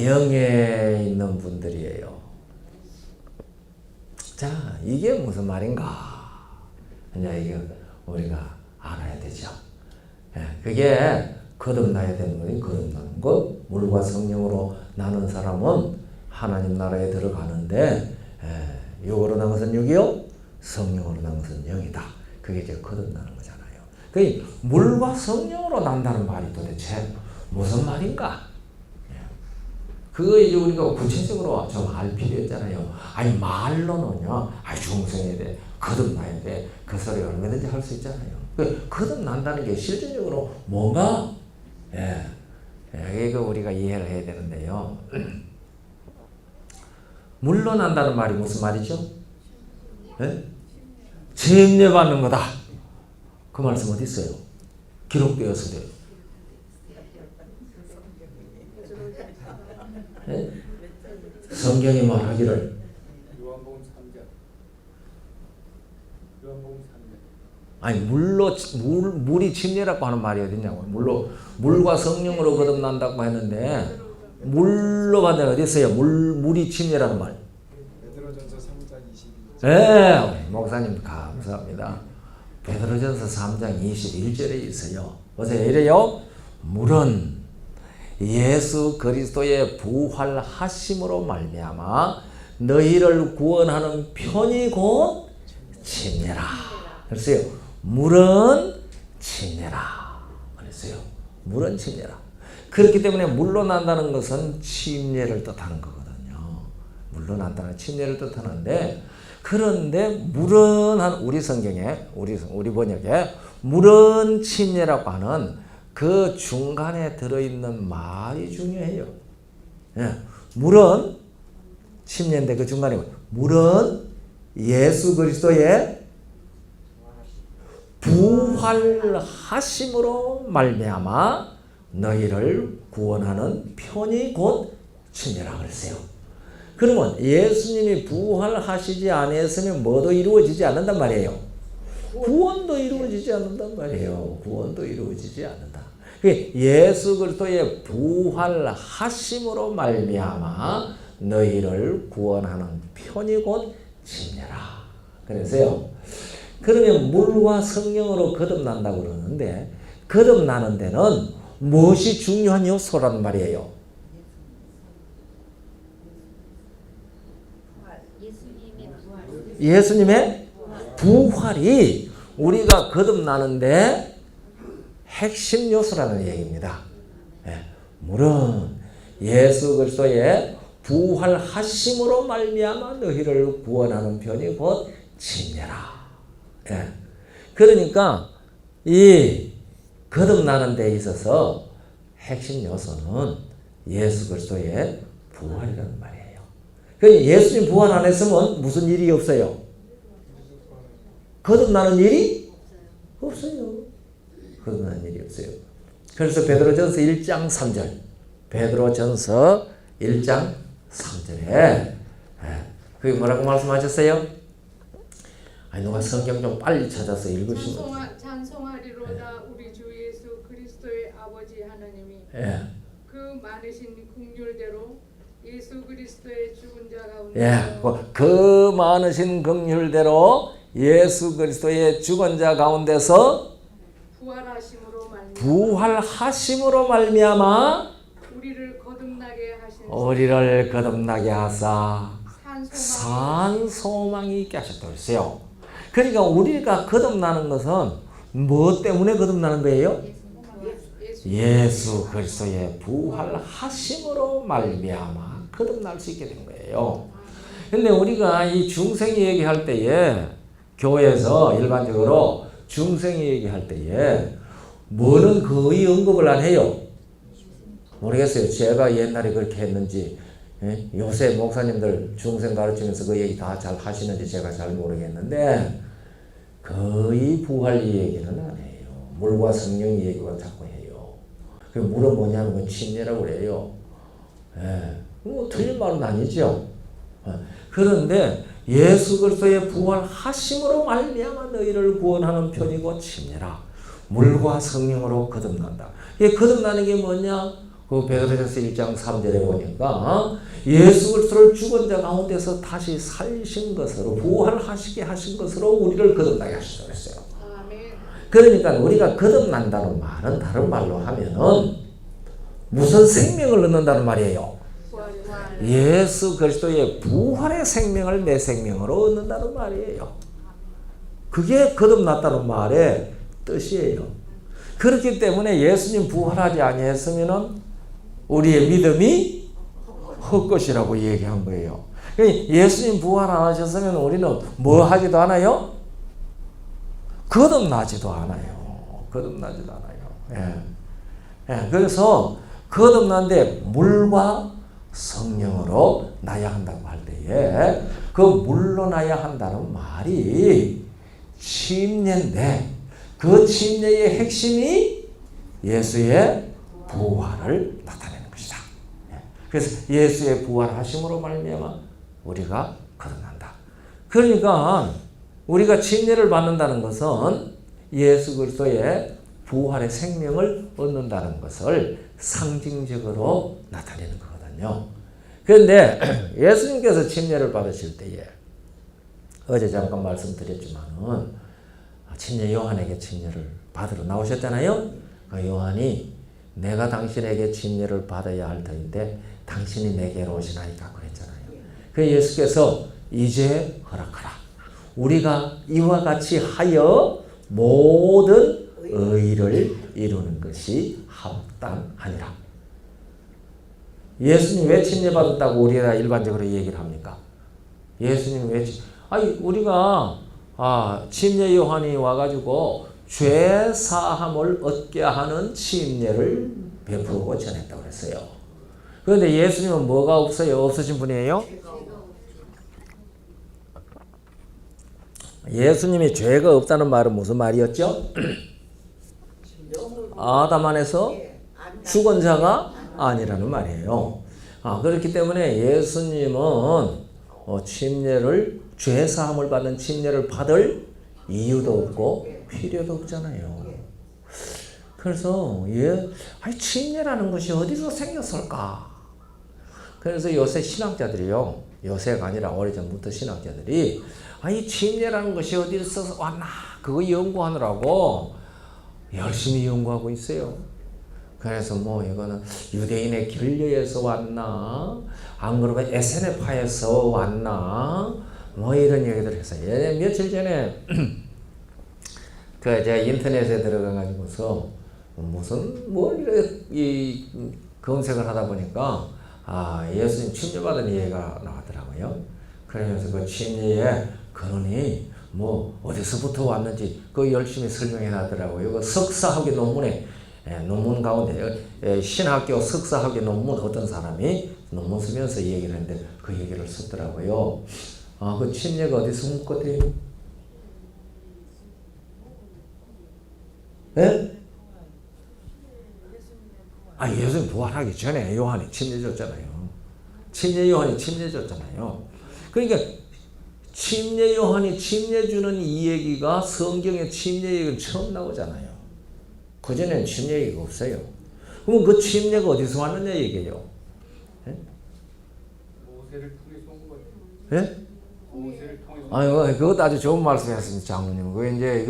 영에 있는 분들이에요. 자, 이게 무슨 말인가? 이제 이거 우리가 알아야 되죠. 그게 거듭나야 되는 거예요. 거듭나는 것. 물과 성령으로 나는 사람은 하나님 나라에 들어가는데 육으로 난 것은 육이요 성령으로 난 것은 영이다. 그게 이제 거듭나는 거잖아요. 그 물과 성령으로 난다는 말이 도대체 무슨 말인가? 그거 이제 우리가 구체적으로 좀 알 필요 있잖아요. 아니 말로는요. 중생에 대해 거듭나야 돼. 그 소리 얼마든지 할 수 있잖아요. 거듭난다는 게 실질적으로 뭔가 이거 우리가 이해를 해야 되는데요. 물러난다는 말이 무슨 말이죠? 침례받는 거다. 그 말씀 어디 있어요? 기록되어서 돼요. 성경이 말하기를 요한복음 3장. 요한복음 3장. 아니 물이 침례라고 하는 말이 어딨냐고. 물과 성령으로 거듭난다고 했는데 물로 받는 어디 있어요? 물이 침례라는 말. 베드로전서 3장 22절. 네, 목사님 감사합니다. 베드로전서 3장 21절에 있어요. 보세요. 이래요. 물은 예수 그리스도의 부활하심으로 말미암아 너희를 구원하는 편이 곧 침례라. 그랬어요. 물은 침례라. 그랬어요. 물은 침례라. 그렇기 때문에 물로 난다는 것은 침례를 뜻하는 거거든요. 물로 난다는 침례를 뜻하는데 그런데 물은 우리 성경에 우리 번역에 물은 침례라고 하는 그 중간에 들어있는 말이 중요해요. 물은 침례인데 그 중간에 물은 예수 그리스도의 부활하심으로 말미암아 너희를 구원하는 편이 곧 침례라 그랬어요. 그러면 예수님이 부활하시지 아니했으면 뭐도 이루어지지 않는단 말이에요. 구원도 이루어지지 않는단 말이에요. 구원도 이루어지지 않는다. 예수 그리스도의 부활하심으로 말미암아 너희를 구원하는 편이 곧 침례라. 그래서요. 그러면 물과 성령으로 거듭난다고 그러는데 거듭나는 데는 무엇이 중요한 요소란 말이에요? 예수님의 부활이 우리가 거듭나는데 핵심 요소라는 얘기입니다. 물은 예수 그리스도의 부활하심으로 말미암아 너희를 구원하는 편이 곧 침례라. 그러니까 이 거듭나는 데 있어서 핵심 요소는 예수 그리스도의 부활이라는 말이에요. 그러니까 예수님 부활 안 했으면 무슨 일이 없어요? 거듭나는 일이 없어요. 거듭나는 일이 없어요. 그래서 베드로전서 1장 3절 베드로전서 1장 3절에 그게 뭐라고 말씀하셨어요? 아니 누가 성경 좀 빨리 찾아서 읽으시면 찬송하리로다 우리 주 예수 그리스도의 아버지 하나님이 그 많으신 긍휼대로 예수 그리스도의 죽은 자 가운데서 그 많으신 긍휼대로 예수 그리스도의 죽은 자 가운데서 부활하심으로 말미암아 우리를 거듭나게 하사 산 소망이 있게 하셨다고 했어요. 그러니까 우리가 거듭나는 것은 무엇 때문에 거듭나는 거예요? 예수 그리스도의 부활하심으로 말미암아 거듭날 수 있게 된 거예요. 근데 우리가 이 중생이 얘기할 때에 교회에서 일반적으로 중생이 얘기할 때에 뭐는 거의 언급을 안 해요. 모르겠어요. 제가 옛날에 그렇게 했는지 요새 목사님들 중생 가르치면서 그 얘기 다 잘 하시는지 제가 잘 모르겠는데 거의 부활 얘기는 안 해요. 물과 성령 얘기만 자꾸 해요. 그 물은 뭐냐면 그 침례라고 그래요. 뭐 틀린 말은 아니죠. 그런데 예수 그리스도의 부활하심으로 말미암아 너희를 구원하는 편이고 침례라. 물과 성령으로 거듭난다. 이게 거듭나는 게 뭐냐? 그 베드로전서 1장 3절에 보니까 예수 그리스도를 죽은 자 가운데서 다시 살리신 것으로 부활하시게 하신 것으로 우리를 거듭나게 하시라고 했어요. 그러니까 우리가 거듭난다는 말은 다른 말로 하면은 무슨 생명을 얻는다는 말이에요? 예수 그리스도의 부활의 생명을 내 생명으로 얻는다는 말이에요. 그게 거듭났다는 말의 뜻이에요. 그렇기 때문에 예수님 부활하지 아니했으면은 우리의 믿음이 헛것이라고 얘기한 거예요. 예수님 부활 안 하셨으면 우리는 뭐 하지도 않아요? 거듭나지도 않아요. 거듭나지도 않아요. 예. 그래서 거듭난데 물과 성령으로 나야 한다고 할 때에 그 물로 나야 한다는 말이 침례인데 그 침례의 핵심이 예수의 부활을 나타내는 것이다. 그래서 예수의 부활하심으로 말미암아 우리가 거듭난다. 그러니까 우리가 침례를 받는다는 것은 예수 그리스도의 부활의 생명을 얻는다는 것을 상징적으로 나타내는 거거든요. 그런데 예수님께서 침례를 받으실 때에 어제 잠깐 말씀드렸지만은 침례 요한에게 침례를 받으러 나오셨잖아요. 그 요한이 내가 당신에게 침례를 받아야 할 터인데 당신이 내게로 오시나이까 그랬잖아요. 그 예수께서 이제 허락하라. 우리가 이와 같이 하여 모든 의를 이루는 것이 합당하니라. 예수님 왜 침례 받았다고 우리가 일반적으로 얘기를 합니까? 예수님 왜 우리가 침례 요한이 와가지고 죄 사함을 얻게 하는 침례를 베풀고 전했다고 그랬어요. 그런데 예수님은 뭐가 없어요? 없으신 분이에요? 예수님이 죄가 없다는 말은 무슨 말이었죠? 아담 안에서 죽은 자가 아니라는 말이에요. 그렇기 때문에 예수님은 침례를 죄 사함을 받는 침례를 받을 이유도 없고 필요도 없잖아요. 그래서 침례라는 것이 어디서 생겼을까? 그래서 요새 신학자들이요, 요새가 아니라 오래전부터 신학자들이 이 침례라는 것이 어디서 왔나 그거 연구하느라고 열심히 연구하고 있어요. 그래서 이거는 유대인의 견례에서 왔나, 안 그러면 에세네파에서 왔나, 이런 얘기들 했어요. 며칠 전에 제가 인터넷에 들어가가지고서 이 검색을 하다 보니까 예수님 침례받은 얘기가 나왔더라고요. 그러면서 그 침례의 근원이 어디서부터 왔는지 그 열심히 설명해 놨더라고요. 그 석사학위 논문에 논문 가운데 신학교 석사학위 논문 어떤 사람이 논문 쓰면서 얘기를 했는데 그 얘기를 썼더라고요. 그 침례가 어디서 온 것 같아요? 예? 예수님 부활하기 전에 요한이 침례 줬잖아요. 침례 요한이 침례 줬잖아요. 그러니까 침례 요한이 침례 주는 이 얘기가 성경에 침례 얘기는 처음 나오잖아요. 그전에는 침례 얘기가 없어요. 그럼 그 침례가 어디서 왔느냐 얘기예요. 예? 모세를 통해서 온 것 같아요. 예? 모세를 통해서. 그것도 아주 좋은 말씀이었습니다, 장로님. 그 이제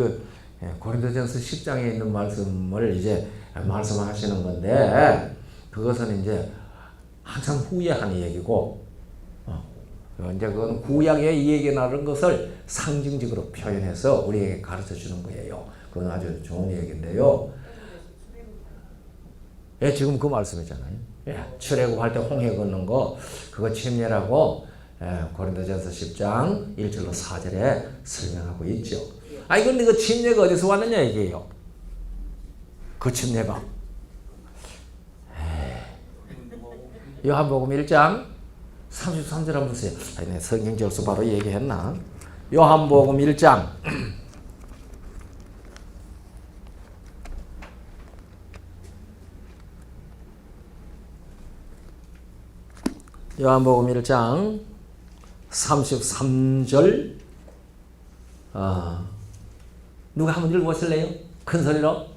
고린도전서 10장에 있는 말씀을 이제 말씀하시는 건데 그것은 이제 한참 후에 하는 얘기고 이제 그건 구약의 이 얘기 나는 것을 상징적으로 표현해서 우리에게 가르쳐 주는 거예요. 그건 아주 좋은 얘기인데요. 지금 그 말씀이잖아요. 출애굽할 때 홍해 걷는 거 그거 침례라고 고린도전서 10장 1절로 4절에 설명하고 있죠. 근데 그 침례가 어디서 왔느냐 이게요. 그 침례가 요한복음 1장 33절 한번 보세요. 내 성경 절수 바로 얘기했나? 요한복음 1장 요한복음 1장 33절 누가 한번 읽어보실래요? 큰 소리로.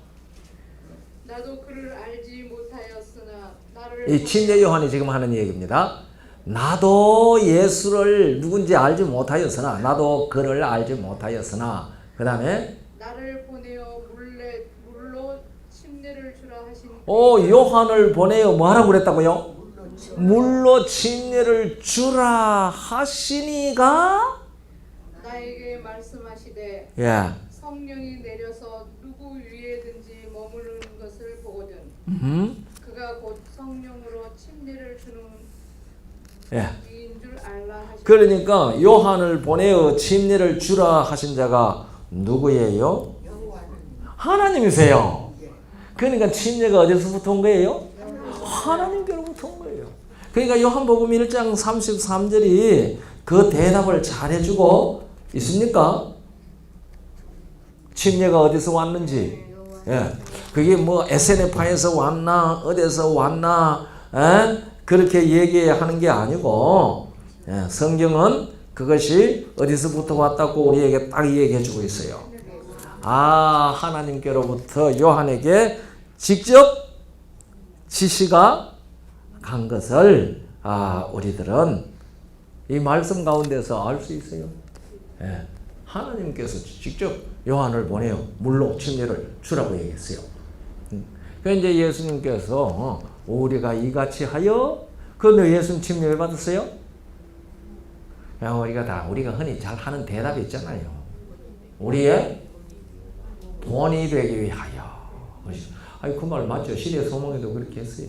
나도 그를 알지 못하였으나 나를 이 침례 요한이 지금 하는 얘기입니다. 나도 예수를 누군지 알지 못하였으나 나도 그를 알지 못하였으나 그 다음에 나를 보내어 물로 침례를 주라 하신 요한을 보내어 뭐 하라고 그랬다고요? 물로 침례를 주라 하시니가 나에게 말씀하시되 예. 성령이 내려서 누구 위에든지 머무르는 것을 보거든 그가 곧 성령으로 침례를 주는 예. 이인 줄 알라 하시니 그러니까 요한을 보내어 침례를 주라 하신 자가 누구예요? 하나님이세요. 그러니까 침례가 어디서부터 온 거예요? 하나님께로부터 온 거예요. 그러니까 요한복음 1장 33절이 그 대답을 잘 해주고 있습니까? 침례가 어디서 왔는지. 예. 그게 뭐 SNF에서 왔나 어디서 왔나 그렇게 얘기하는 게 아니고 성경은 그것이 어디서부터 왔다고 우리에게 딱 얘기해 주고 있어요. 하나님께로부터 요한에게 직접 지시가 간 것을 우리들은 이 말씀 가운데서 알 수 있어요. 하나님께서 직접 요한을 보내어 물로 침례를 주라고 얘기했어요. 그러니까 이제 예수님께서 우리가 이같이 하여 그런데 예수님 침례를 받았어요? 우리가 흔히 잘 하는 대답이 있잖아요. 우리의 본이 되기 위하여. 그 말 맞죠? 시대 소망에도 그렇게 했어요.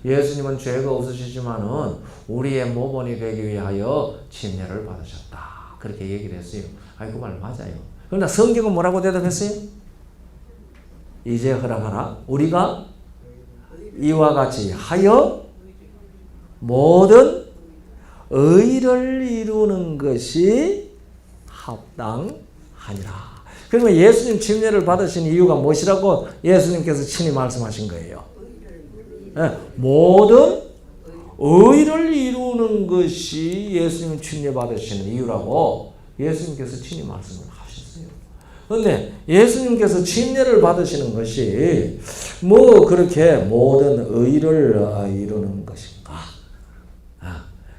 예수님은 죄가 없으시지만은 우리의 모본이 되기 위하여 침례를 받으셨다. 그렇게 얘기를 했어요. 그 말 맞아요. 그러나 성경은 뭐라고 대답했어요? 이제 허락하라. 우리가 이와 같이 하여 모든 의를 이루는 것이 합당하니라. 그러면 예수님 침례를 받으신 이유가 무엇이라고 예수님께서 친히 말씀하신 거예요? 모든 의를 이루는 것이 예수님 침례 받으시는 이유라고 예수님께서 친히 말씀을 하셨어요. 그런데 예수님께서 침례를 받으시는 것이 뭐 그렇게 모든 의를 이루는 것인가?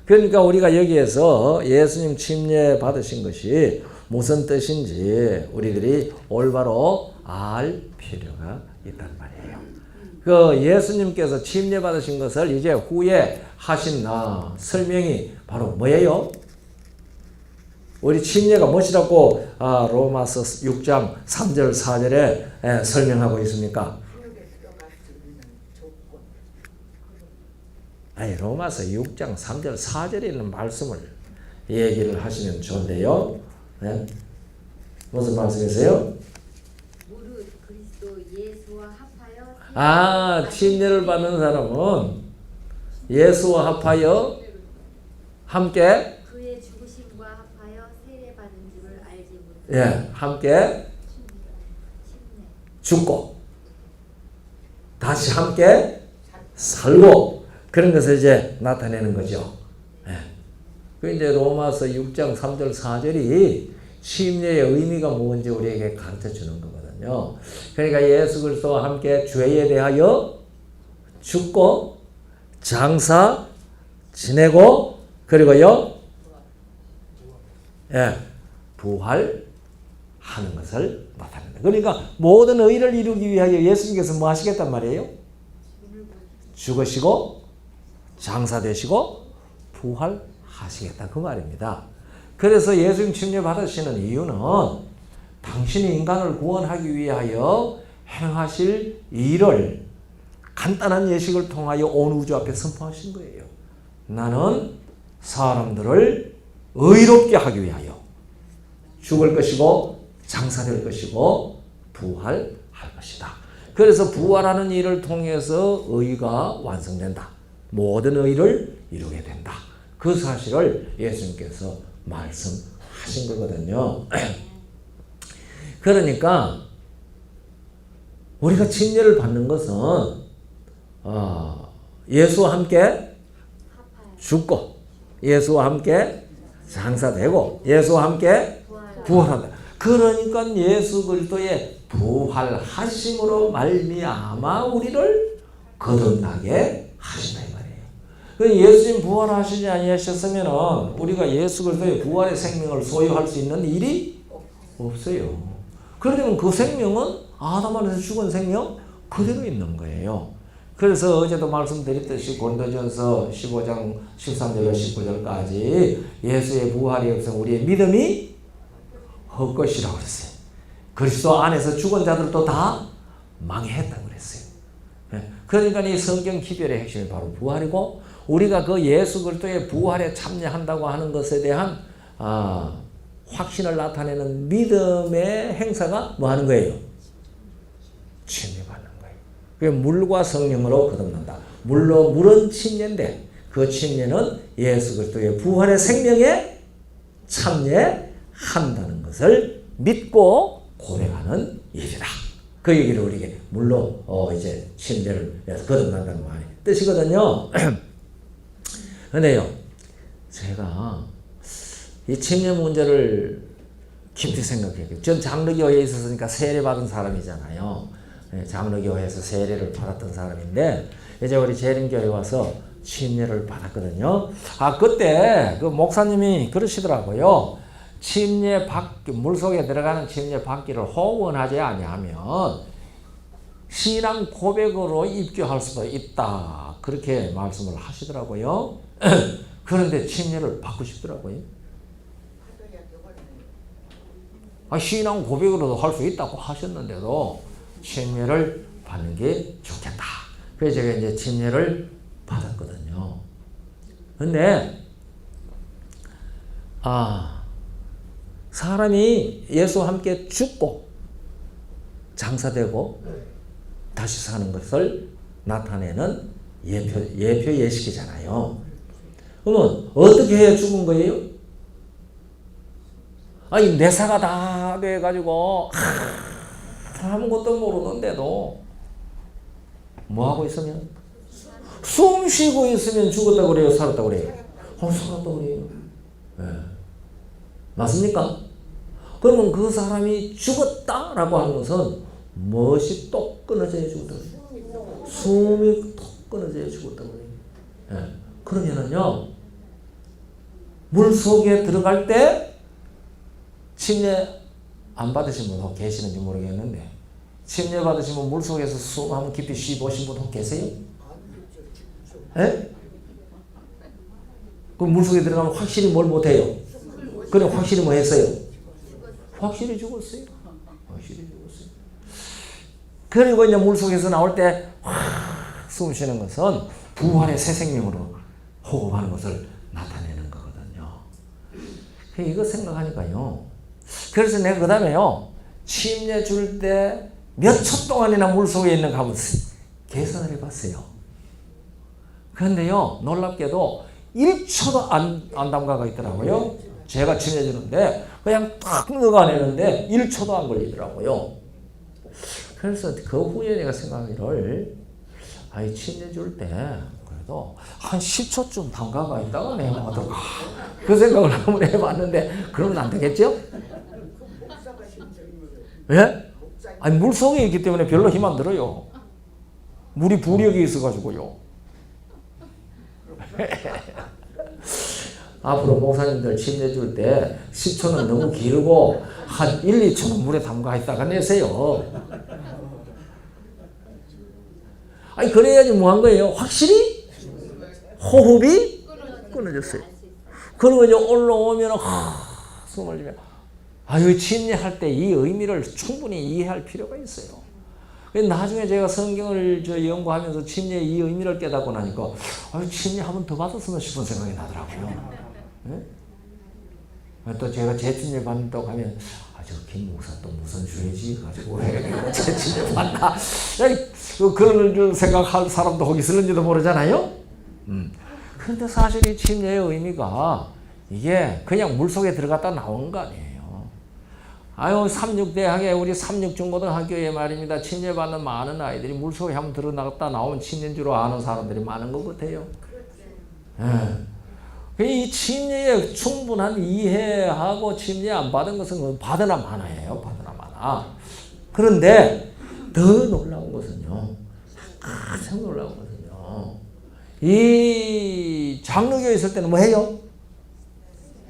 그러니까 우리가 여기에서 예수님 침례 받으신 것이 무슨 뜻인지 우리들이 올바로 알 필요가 있단 말이에요. 그 예수님께서 침례 받으신 것을 이제 후에 하신 설명이 바로 뭐예요? 우리 침례가 무엇이라고 로마서 6장 3절 4절에 설명하고 있습니까? 로마서 6장 3절 4절에 있는 말씀을 얘기를 하시면 좋은데요. 무슨 말씀이세요? 무릇 그리스도 예수와 합하여 침례를 받는 사람은 예수와 합하여 함께 그의 죽으심과 합하여 세례받은 줄을 알지 못하고 함께 침례 죽고 다시 함께 살고 그런 것을 이제 나타내는 거죠. 그 이제 로마서 6장 3절 4절이 침례의 의미가 뭔지 우리에게 가르쳐 주는 거거든요. 그러니까 예수 그리스도와 함께 죄에 대하여 죽고 장사 지내고 그리고요 부활하는 것을 나타낸다. 그러니까 모든 의를 이루기 위하여 예수님께서 뭐 하시겠단 말이에요? 죽으시고 장사되시고 부활하시겠다 그 말입니다. 그래서 예수님 침례 받으시는 이유는 당신이 인간을 구원하기 위하여 행하실 일을 간단한 예식을 통하여 온 우주 앞에 선포하신 거예요. 나는 사람들을 의롭게 하기 위하여 죽을 것이고 장사될 것이고 부활할 것이다. 그래서 부활하는 일을 통해서 의가 완성된다. 모든 의를 이루게 된다. 그 사실을 예수님께서 말씀하신 거거든요. 그러니까 우리가 침례를 받는 것은 예수와 함께 죽고 예수와 함께 장사되고 예수와 함께 부활한다. 그러니까 예수 그리스도의 부활하심으로 말미암아 우리를 거듭나게 하신다 이 말이에요. 예수님 부활하시지 아니하셨으면 우리가 예수 그리스도의 부활의 생명을 소유할 수 있는 일이 없어요. 그러면 그 생명은 아담 안에서 죽은 생명 그대로 있는 거예요. 그래서 어제도 말씀드렸듯이 고린도전서 15장 13절로 19절까지 예수의 부활이 없으면 우리의 믿음이 헛것이라고 그랬어요. 그리스도 안에서 죽은 자들도 다 망했다고 그랬어요. 그러니까 이 성경 기별의 핵심이 바로 부활이고, 우리가 그 예수 그리스도의 부활에 참여한다고 하는 것에 대한 확신을 나타내는 믿음의 행사가 뭐 하는 거예요? 침례받는 거예요. 그게 물과 성령으로 거듭난다. 물은 침례인데 그 침례는 예수 그리스도의 부활의 생명에 참여한다는 것을 믿고 고백하는 일이다. 그 얘기를 우리에게 물로 이제 침례를 거듭난다는 말이 뜻이거든요. 근데요, 제가 이 침례 문제를 깊이 생각해요. 전 장로교회에 있었으니까 세례 받은 사람이잖아요. 장로교회에서 세례를 받았던 사람인데 이제 우리 재림교회 와서 침례를 받았거든요. 그때 그 목사님이 그러시더라고요. 물속에 들어가는 침례 받기를 호언하지 아니하면 신앙 고백으로 입교할 수도 있다. 그렇게 말씀을 하시더라고요. 그런데 침례를 받고 싶더라고요. 신앙 고백으로도 할 수 있다고 하셨는데도 침례를 받는 게 좋겠다. 그래서 제가 이제 침례를 받았거든요. 근데 사람이 예수와 함께 죽고 장사되고 다시 사는 것을 나타내는 예표 예식이잖아요. 그러면 어떻게 해야 죽은 거예요? 내사가 다 돼가지고 아무것도 모르는데도 뭐하고 있으면? 숨 쉬고 있으면 죽었다고 그래요? 살았다고 그래요? 살았다고 그래요. 네. 맞습니까? 그러면 그 사람이 죽었다라고 하는 것은 무엇이 똑 끊어져야 죽었다고 그래요? 숨이 똑 끊어져야 죽었다고 그래요. 네. 그러면은요, 물 속에 들어갈 때 침례 안 받으신 분 혹 계시는지 모르겠는데, 침례 받으신 분 물속에서 숨 한번 깊이 쉬보신 분 혹 계세요? 예? 그 물속에 들어가면 확실히 뭘 못해요? 그래, 확실히 뭐 했어요? 확실히 죽었어요. 확실히 죽었어요. 그리고 이제 물속에서 나올 때 숨 쉬는 것은 부활의 새 생명으로 호흡하는 것을 나타내는 거거든요. 이거 생각하니까요. 그래서 내가 그 다음에요, 침례 줄 때 몇 초 동안이나 물속에 있는가 한번 계산을 해봤어요. 그런데요, 놀랍게도 1초도 안 담가가 있더라고요. 제가 침례 주는데 그냥 딱 넣어내는데 1초도 안 걸리더라고요. 그래서 그 후에 내가 생각하기를, 침례 줄 때 그래도 한 10초쯤 담가가 있다가 내가 하더라고. 그 생각을 한번 해봤는데 그러면 안 되겠죠? 예? 물 속에 있기 때문에 별로 힘 안 들어요. 물이 부력이 있어가지고요. 앞으로 목사님들 침례 줄 때 10초는 너무 길고 한 1, 2초는 물에 담가 있다가 내세요. 그래야지 뭐 한 거예요? 확실히 호흡이 끊어졌어요. 그리고 이제 올라오면 숨을 쉬면 침례할 때 이 의미를 충분히 이해할 필요가 있어요. 나중에 제가 성경을 연구하면서 침례의 이 의미를 깨닫고 나니까 침례 한 번 더 받았으면 싶은 생각이 나더라고요. 네? 또 제가 재침례 받는다고 하면 저 김 목사 또 무슨 죄지 가지고 왜 재침례 받나 그런 생각할 사람도 거기 있을는지도 모르잖아요. 그런데 사실 이 침례의 의미가 이게 그냥 물속에 들어갔다 나온 거 아니에요. 삼육대학에 우리 삼육중고등학교에 말입니다. 침례받는 많은 아이들이 물속에 한번 들어갔다 나오면 침례인 줄 아는 사람들이 많은 것 같아요. 이 침례에 충분한 이해하고 침례 안 받은 것은 받으나 마나예요. 받으나 마나. 그런데 더 놀라운 것은요. 가장 놀라운 것은요. 이 장로교에 있을 때는 뭐 해요?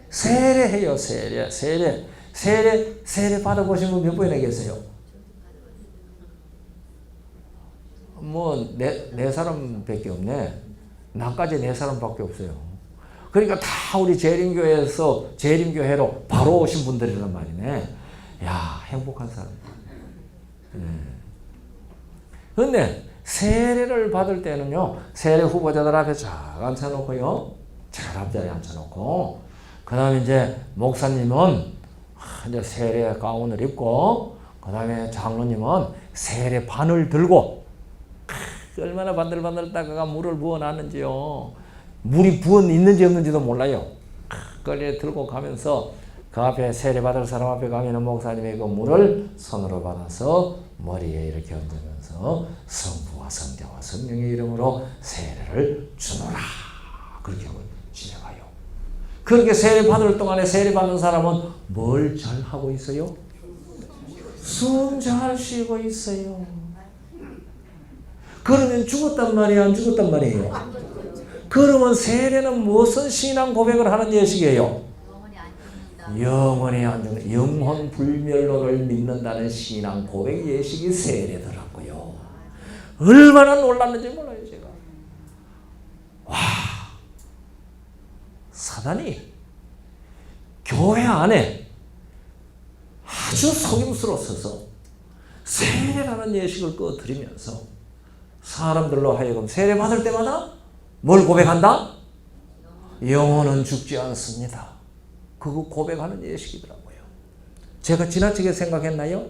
세례해요. 세례. 세례 받아보신 분 몇 분이나 계세요? 뭐 네 사람밖에 없네. 나까지 네 사람밖에 없어요. 그러니까 다 우리 재림교회로 바로 오신 분들이란 말이네. 야, 행복한 사람. 근데 세례를 받을 때는요, 세례 후보자들 앞에 쫙 앉혀놓고요, 잘 앞자리에 앉혀놓고, 그 다음에 이제 목사님은 이제 세례 가운을 입고, 그 다음에 장로님은 세례 반을 들고, 얼마나 반들반들 닦아가 물을 부어놨는지요. 물이 부어 있는지 없는지도 몰라요. 거리에 들고 가면서 그 앞에 세례 받을 사람 앞에 가면은 목사님이 그 물을 손으로 받아서 머리에 이렇게 얹으면서 성부와 성자와 성령의 이름으로 세례를 주노라. 그렇게 지내가요. 그렇게 세례 받을 동안에 세례 받는 사람은 뭘 잘 하고 있어요? 숨 잘 쉬고 있어요. 그러면 죽었단 말이에요? 안 죽었단 말이에요? 그러면 세례는 무슨 신앙 고백을 하는 예식이에요? 영원히 안 죽는다. 영혼 불멸론을 믿는다는 신앙 고백 예식이 세례더라고요. 얼마나 놀랐는지 몰라요, 제가. 와, 사단이 교회 안에 아주 속임수로 써서 세례라는 예식을 꺼뜨리면서 사람들로 하여금 세례 받을 때마다 뭘 고백한다? 영혼은 죽지 않습니다. 그거 고백하는 예식이더라고요. 제가 지나치게 생각했나요?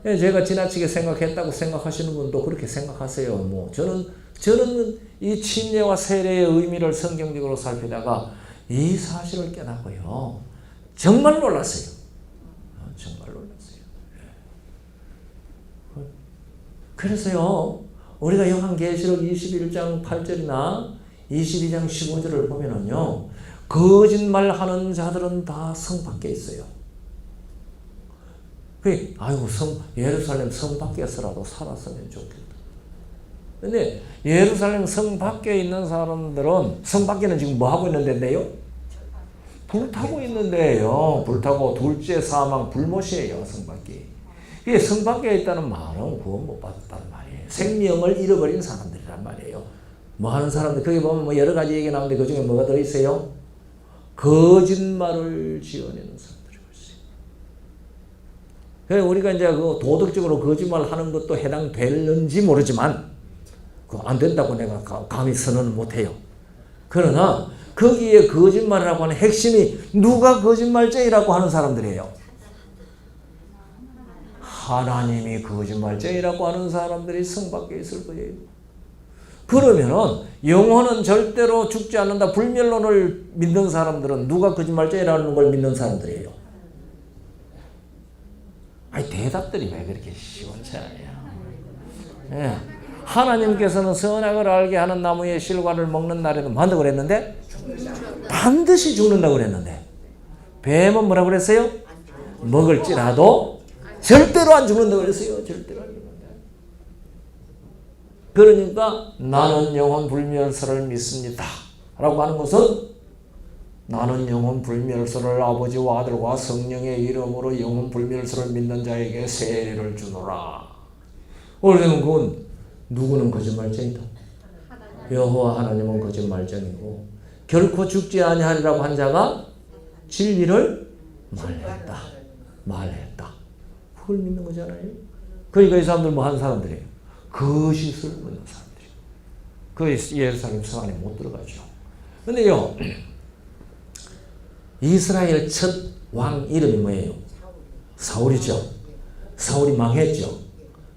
예, 제가 지나치게 생각했다고 생각하시는 분도 그렇게 생각하세요. 뭐 저는 이 침례와 세례의 의미를 성경적으로 살피다가 이 사실을 깨닫고요. 정말 놀랐어요. 정말 놀랐어요. 그래서요, 우리가 요한계시록 21장 8절이나 22장 15절을 보면은요, 거짓말하는 자들은 다 성 밖에 있어요. 아이고, 예루살렘 성 밖에서라도 살았으면 좋겠다. 근데 예루살렘 성 밖에 있는 사람들은 성 밖에는 지금 뭐 하고 있는데요? 불타고 있는데요. 불타고 둘째 사망 불못이에요, 성 밖에. 이게 성 밖에 있다는 말은 구원 못 받았다는 말이에요. 생명을 잃어버린 사람들이란 말이에요. 뭐 하는 사람들, 거기 보면 뭐 여러 가지 얘기 나오는데 그 중에 뭐가 들어있어요? 거짓말을 지어내는 사람들이고 있어요. 그래서 우리가 이제 그 도덕적으로 거짓말 하는 것도 해당되는지 모르지만, 그거 안 된다고 내가 감히 선언을 못해요. 그러나, 거기에 거짓말이라고 하는 핵심이 누가 거짓말쟁이라고 하는 사람들이에요? 하나님이 거짓말쟁이라고 하는 사람들이 성 밖에 있을 거예요. 그러면은 영혼은 절대로 죽지 않는다. 불멸론을 믿는 사람들은 누가 거짓말쟁이라는 걸 믿는 사람들이에요. 아니, 대답들이 왜 그렇게 시원치 않아요? 예. 하나님께서는 선악을 알게 하는 나무의 실과를 먹는 날에도 뭐한다고 그랬는데? 반드시 죽는다고 그랬는데, 뱀은 뭐라고 그랬어요? 먹을지라도 절대로 안 죽는다고 그랬어요. 절대로 안 죽는다. 그러니까 나는 영혼 불멸설을 믿습니다 라고 하는 것은, 나는 영혼 불멸설을 아버지와 아들과 성령의 이름으로 영혼 불멸설을 믿는 자에게 세례를 주노라. 그러면 그건 누구는 거짓말쟁이다. 여호와 하나님은 거짓말쟁이고, 결코 죽지 아니하리라고 한 자가 진리를 말했다. 그걸 믿는 거잖아요. 그러니까 이 사람들 뭐 하는 사람들이에요? 거짓을 믿는 사람들이에요. 그 예루살렘 성 안에 못 들어가죠. 근데요, 이스라엘 첫 왕 이름이 뭐예요? 사울이죠. 사울이 망했죠.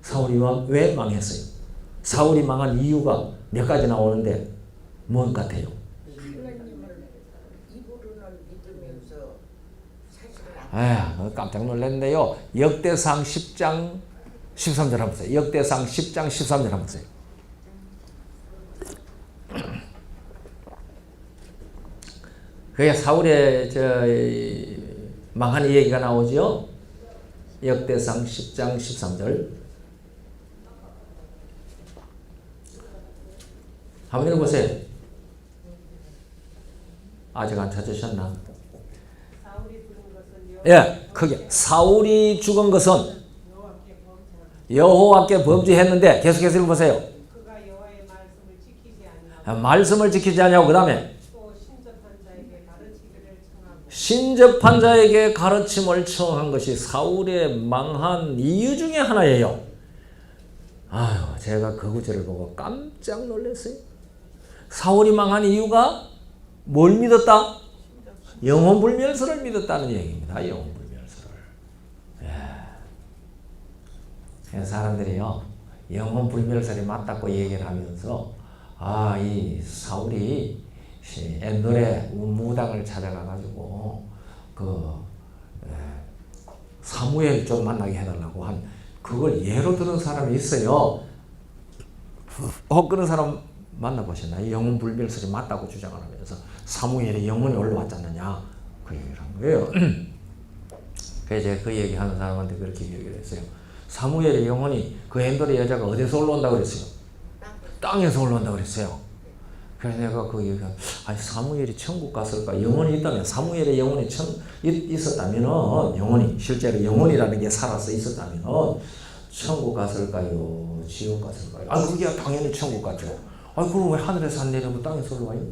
사울이 왜 망했어요? 사울이 망한 이유가 몇 가지 나오는데 뭔 같아요? 깜짝 놀랐는데요. 역대상 10장 13절 한번 보세요. 역대상 10장 13절 한번 보세요. 그게 사울의 망한 얘기가 나오죠. 역대상 10장 13절 한번 읽어보세요. 아직 안 찾으셨나? 사울이 부른 것은 예, 크게 사울이 죽은 것은 여호와께 범죄했는데 계속해서 읽어보세요. 그가 여호와의 말씀을 지키지 아니하고 말씀을 지키지 아니하고 그 다음에 또 신접한 자에게 가르치기를 청하고 신접한 자에게 가르침을 청한 것이 사울의 망한 이유 중에 하나예요. 아유, 제가 그 구절을 보고 깜짝 놀랐어요. 사울이 망한 이유가 뭘 믿었다? 영혼불멸설을 믿었다는 얘기입니다. 영혼불멸설을. 예. 사람들이요, 영혼불멸설이 맞다고 얘기를 하면서 이 사울이 옛날에 무당을 찾아가가지고 사무엘 좀 만나게 해달라고 한 그걸 예로 들은 사람이 있어요. 그런 사람 만나보셨나요? 영혼불멸설이 맞다고 주장을 하면서 사무엘의 영혼이 올라왔잖느냐 그 얘기를 한 거예요. 그래서 제가 그 얘기하는 사람한테 그렇게 얘기를 했어요. 사무엘의 영혼이 그 엔돌의 여자가 어디서 올라온다고 그랬어요? 땅에서 올라온다고 그랬어요. 그래서 내가 그 얘기가 사무엘이 천국 갔을까? 영혼이 있다면 사무엘의 영혼이 있었다면 영혼이 실제로 영혼이라는 게 살아서 있었다면 천국 갔을까요? 지옥 갔을까요? 그게 당연히 천국 갔죠. 그럼 왜 하늘에서 안 내려오고 땅에서 올라와요?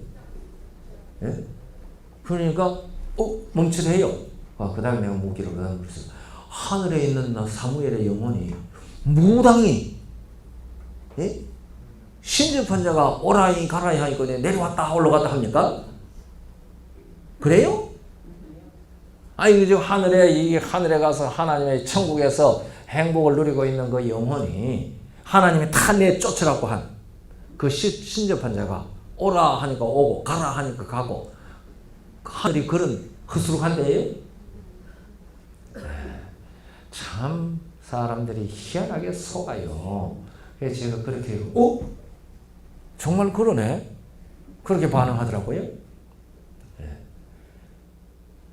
예? 그러니까 멈칫해요. 그 다음에 내가 묻기로 그랬어요. 하늘에 있는 사무엘의 영혼이 무당이 신접한 자가 오라이 가라이 하니까 내려왔다 올라갔다 합니까? 그래요? 그죠? 하늘에 가서 하나님의 천국에서 행복을 누리고 있는 그 영혼이 하나님이 다 내쫓으라고 한 그 신접한 자가 오라 하니까 오고 가라 하니까 가고 하늘이 그런 허술한데요? 참 사람들이 희한하게 속아요. 그래서 제가 그렇게 정말 그러네? 그렇게 반응하더라고요.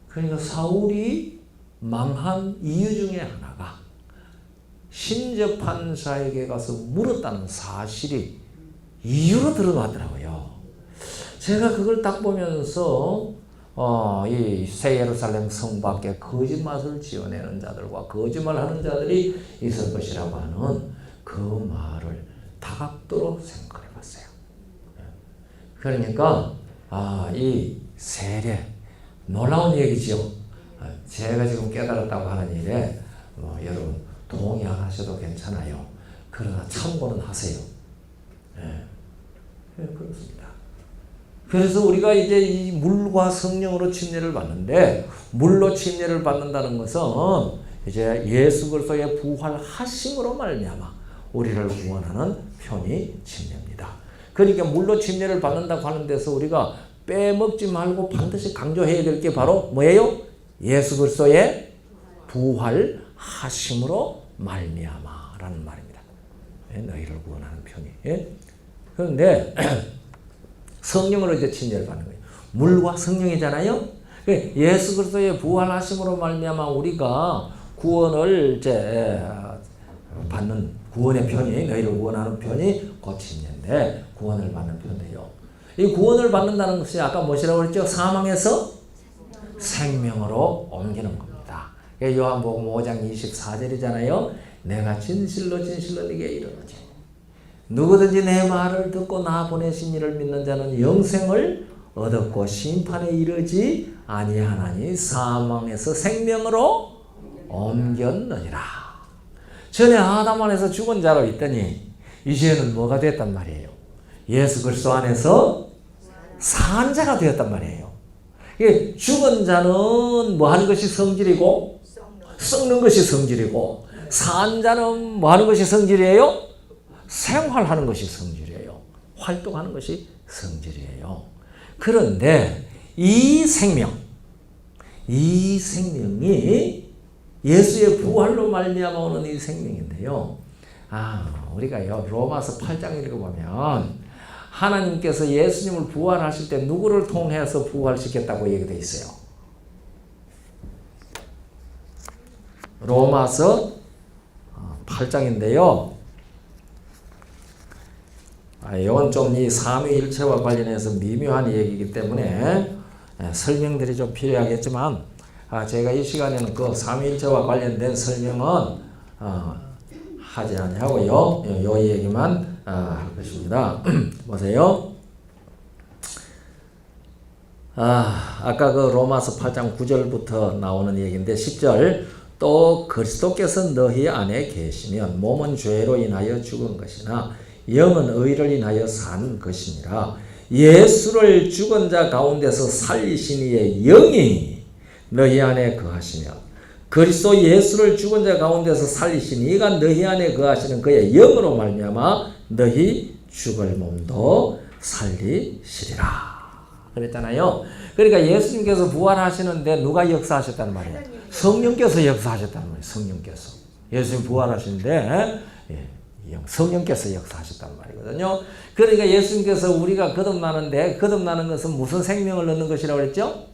그러니까 사울이 망한 이유 중에 하나가 신접한 자에게 가서 물었다는 사실이 이유로 드러나더라고요. 제가 그걸 딱 보면서 이 새 예루살렘 성 밖에 거짓말을 지어내는 자들과 거짓말하는 자들이 있을 것이라고 하는 그 말을 다각도로 생각해 봤어요. 그러니까 이 세례 놀라운 얘기지요. 제가 지금 깨달았다고 하는 일에 여러분 동의 안 하셔도 괜찮아요. 그러나 참고는 하세요. 그렇습니다. 그래서 우리가 이제 이 물과 성령으로 침례를 받는데 물로 침례를 받는다는 것은 이제 예수 그리스도의 부활하심으로 말미암아 우리를 구원하는 편이 침례입니다. 그러니까 물로 침례를 받는다고 하는 데서 우리가 빼먹지 말고 반드시 강조해야 될 게 바로 뭐예요? 예수 그리스도의 부활하심으로 말미암아라는 말입니다. 너희를 구원하는 편이. 그런데 성령으로 이제 침례를 받는 거예요. 물과 성령이잖아요. 예수 그리스도의 부활하심으로 말미암아 우리가 구원을 이제 받는 구원의 편이 너희를 구원하는 편이 곧 침례인데 구원을 받는 편이에요. 이 구원을 받는다는 것이 아까 무엇이라고 그랬죠? 사망에서 생명으로 옮기는 겁니다. 요한복음 5장 24절이잖아요. 내가 진실로 진실로 네게 이르노니 누구든지 내 말을 듣고 나 보내신 이를 믿는 자는 영생을 얻었고 심판에 이르지 아니하나니 사망에서 생명으로 옮겼느니라. 전에 아담 안에서 죽은 자로 있더니 이제는 뭐가 됐단 말이에요? 예수 그리스도 안에서 산 자가 되었단 말이에요. 죽은 자는 뭐 하는 것이 성질이고 썩는 것이 성질이고 산 자는 뭐 하는 것이 성질이에요? 생활하는 것이 성질이에요. 활동하는 것이 성질이에요. 그런데 이 생명이 예수의 부활로 말미암아 오는 이 생명인데요. 우리가요 로마서 8장 읽어보면 하나님께서 예수님을 부활하실 때 누구를 통해서 부활시켰다고 얘기되어 있어요. 로마서 8장인데요. 이건 좀 이 삼위일체와 관련해서 미묘한 얘기이기 때문에 설명들이 좀 필요하겠지만 제가 이 시간에는 그 삼위일체와 관련된 설명은 하지 아니하고요. 요 얘기만 할 것입니다. 보세요. 아까 그 로마서 8장 9절부터 나오는 얘기인데 10절 또 그리스도께서 너희 안에 계시면 몸은 죄로 인하여 죽은 것이나 영은 의를 인하여 산 것이니라. 예수를 죽은 자 가운데서 살리신 이의 영이 너희 안에 거하시며 그리스도 예수를 죽은 자 가운데서 살리신 이가 너희 안에 거하시는 그의 영으로 말미암아 너희 죽을 몸도 살리시리라. 그랬잖아요. 그러니까 예수님께서 부활하시는데 누가 역사하셨단 말이에요? 성령께서 역사하셨단 말이에요. 성령께서. 예수님 부활하시는데 성령께서 역사하셨단 말이거든요. 그러니까 예수님께서 우리가 거듭나는데 거듭나는 것은 무슨 생명을 얻는 것이라고 그랬죠?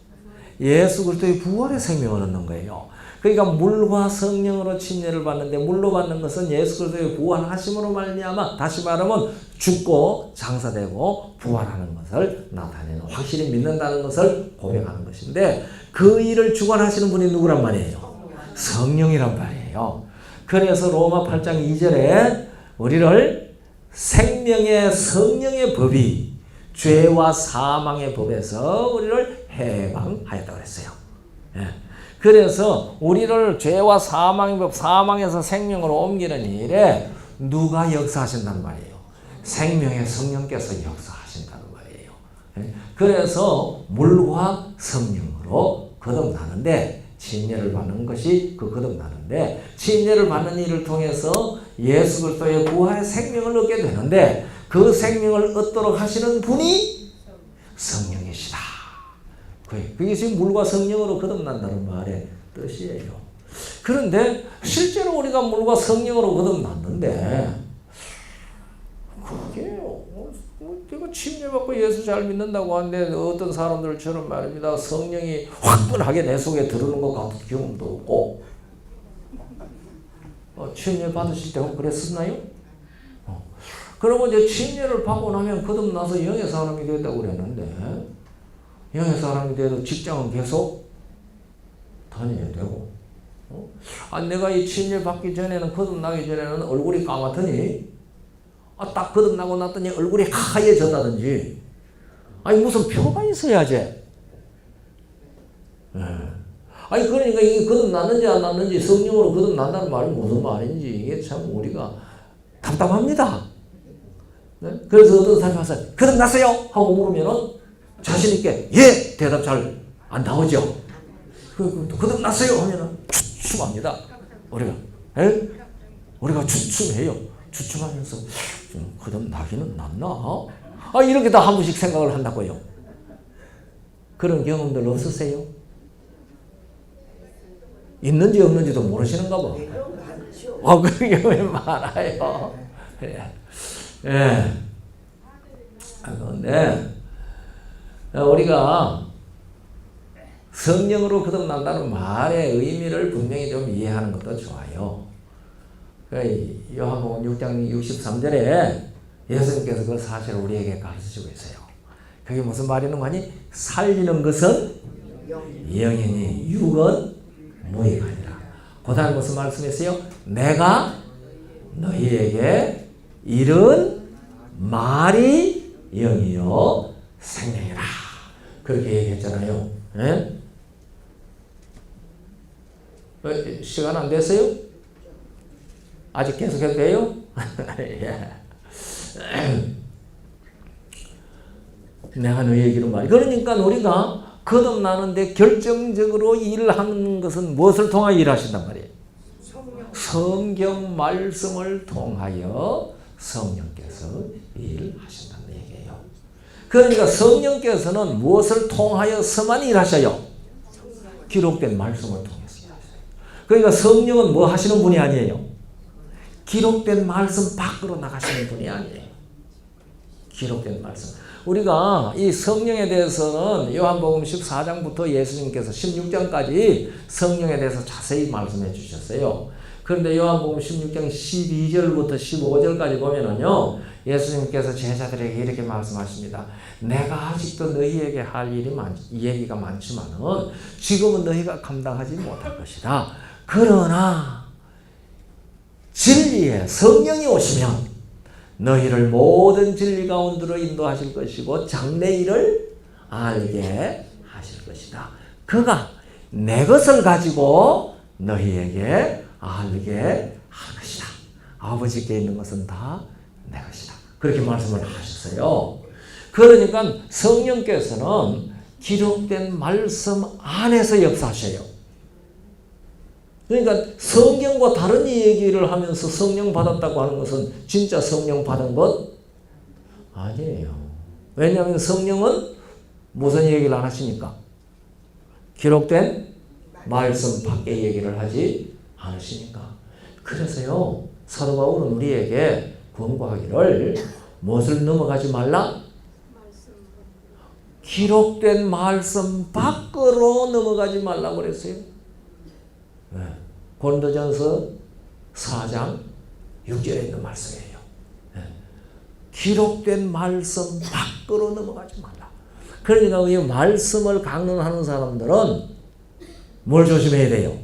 예수 그리스도의 부활의 생명을 얻는 거예요. 그러니까 물과 성령으로 침례를 받는데 물로 받는 것은 예수 그리스도의 부활하심으로 말미암아 다시 말하면 죽고 장사되고 부활하는 것을 나타내는 확실히 믿는다는 것을 고백하는 것인데 그 일을 주관하시는 분이 누구란 말이에요? 성령이란 말이에요. 그래서 로마 8장 2절에 우리를 생명의 성령의 법이 죄와 사망의 법에서 우리를 해방하였다고 했어요. 그래서 우리를 죄와 사망의 법, 사망에서 생명으로 옮기는 일에 누가 역사하신단 말이에요? 생명의 성령께서 역사하신다는 말이에요. 그래서 물과 성령으로 거듭나는데 침례를 받는 것이 그 거듭나는데 침례를 받는 일을 통해서 예수 그리스도의 부활의 생명을 얻게 되는데 그 생명을 얻도록 하시는 분이 성령이시다. 그게 지금 물과 성령으로 거듭난다는 말의 뜻이에요. 그런데 실제로 우리가 물과 성령으로 거듭났는데 그게 내가 침례받고 예수 잘 믿는다고 하는데 어떤 사람들처럼 말입니다. 성령이 화끈하게 내 속에 들어오는 것 같은 경험도 없고 침례 받으실 때 그랬었나요? 그러고 이제 침례를 받고 나면 거듭나서 영의 사람이 됐다고 그랬는데 영의 사람이 돼도 직장은 계속 다녀야 되고 내가 이 침례 받기 전에는 거듭나기 전에는 얼굴이 까맣더니 딱 거듭나고 났더니 얼굴이 하얘졌다든지 무슨 표가 있어야지. 그러니까 이게 거듭났는지 안 났는지 성령으로 거듭난다는 말이 무슨 말인지 이게 참 우리가 답답합니다. 그래서 어떤 사람이 와서 거듭났어요? 하고 물으면은 자신있게 예! 대답 잘 안 나오죠. 거듭났어요? 하면은 주춤합니다. 우리가 주춤해요. 주춤하면서 거듭나기는 낫나? 이렇게 다 한 번씩 생각을 한다고요. 그런 경험들 없으세요? 있는지 없는지도 모르시는가 봐. 그런 경험이 많아요. 그런데 우리가 성령으로 거듭난다는 말의 의미를 분명히 좀 이해하는 것도 좋아요. 요한복음 6장 63절에 예수님께서 그 사실을 우리에게 가르치고 있어요. 그게 무슨 말이는 거니? 살리는 것은 영이니 육은 무익하니라. 그 다음에 무슨 말씀이었어요? 내가 너희에게 이른 말이 영이요 생명이라. 그렇게 얘기했잖아요. 시간 안 됐어요? 아직 계속해도 돼요? 내가 너희에게 이른 말이. 그러니까 우리가 거듭나는데 결정적으로 일하는 것은 무엇을 통하여 일하신단 말이에요? 성경 말씀을 통하여 성령께서 일하신다는 얘기예요. 그러니까 성령께서는 무엇을 통하여서만 일하셔요? 기록된 말씀을 통해서 일하셔요. 그러니까 성령은 뭐 하시는 분이 아니에요. 기록된 말씀 밖으로 나가시는 분이 아니에요. 기록된 말씀. 우리가 이 성령에 대해서는 요한복음 14장부터 예수님께서 16장까지 성령에 대해서 자세히 말씀해 주셨어요. 그런데 요한복음 16장 12절부터 15절까지 보면은요, 예수님께서 제자들에게 이렇게 말씀하십니다. 내가 아직도 너희에게 할 얘기가 많지만은 지금은 너희가 감당하지 못할 것이다. 그러나 진리의 성령이 오시면 너희를 모든 진리 가운데로 인도하실 것이고 장래일을 알게 하실 것이다. 그가 내 것을 가지고 너희에게 알게 할 것이다. 아버지께 있는 것은 다 내 것이다. 그렇게 말씀을 하셨어요. 그러니까 성령께서는 기록된 말씀 안에서 역사하셔요. 그러니까 성경과 다른 얘기를 하면서 성령 받았다고 하는 것은 진짜 성령 받은 것 아니에요. 왜냐하면 성령은 무슨 얘기를 안 하시니까? 기록된 말씀 밖에 얘기를 하지 않으시니까. 그래서요, 사도 바울은 우리에게 권고하기를 무엇을 넘어가지 말라? 기록된 말씀 밖으로 넘어가지 말라고 그랬어요. 네. 고린도전서 4장 6절에 있는 말씀이에요. 네. 기록된 말씀 밖으로 넘어가지 말라. 그러니까 이 말씀을 강론하는 사람들은 뭘 조심해야 돼요?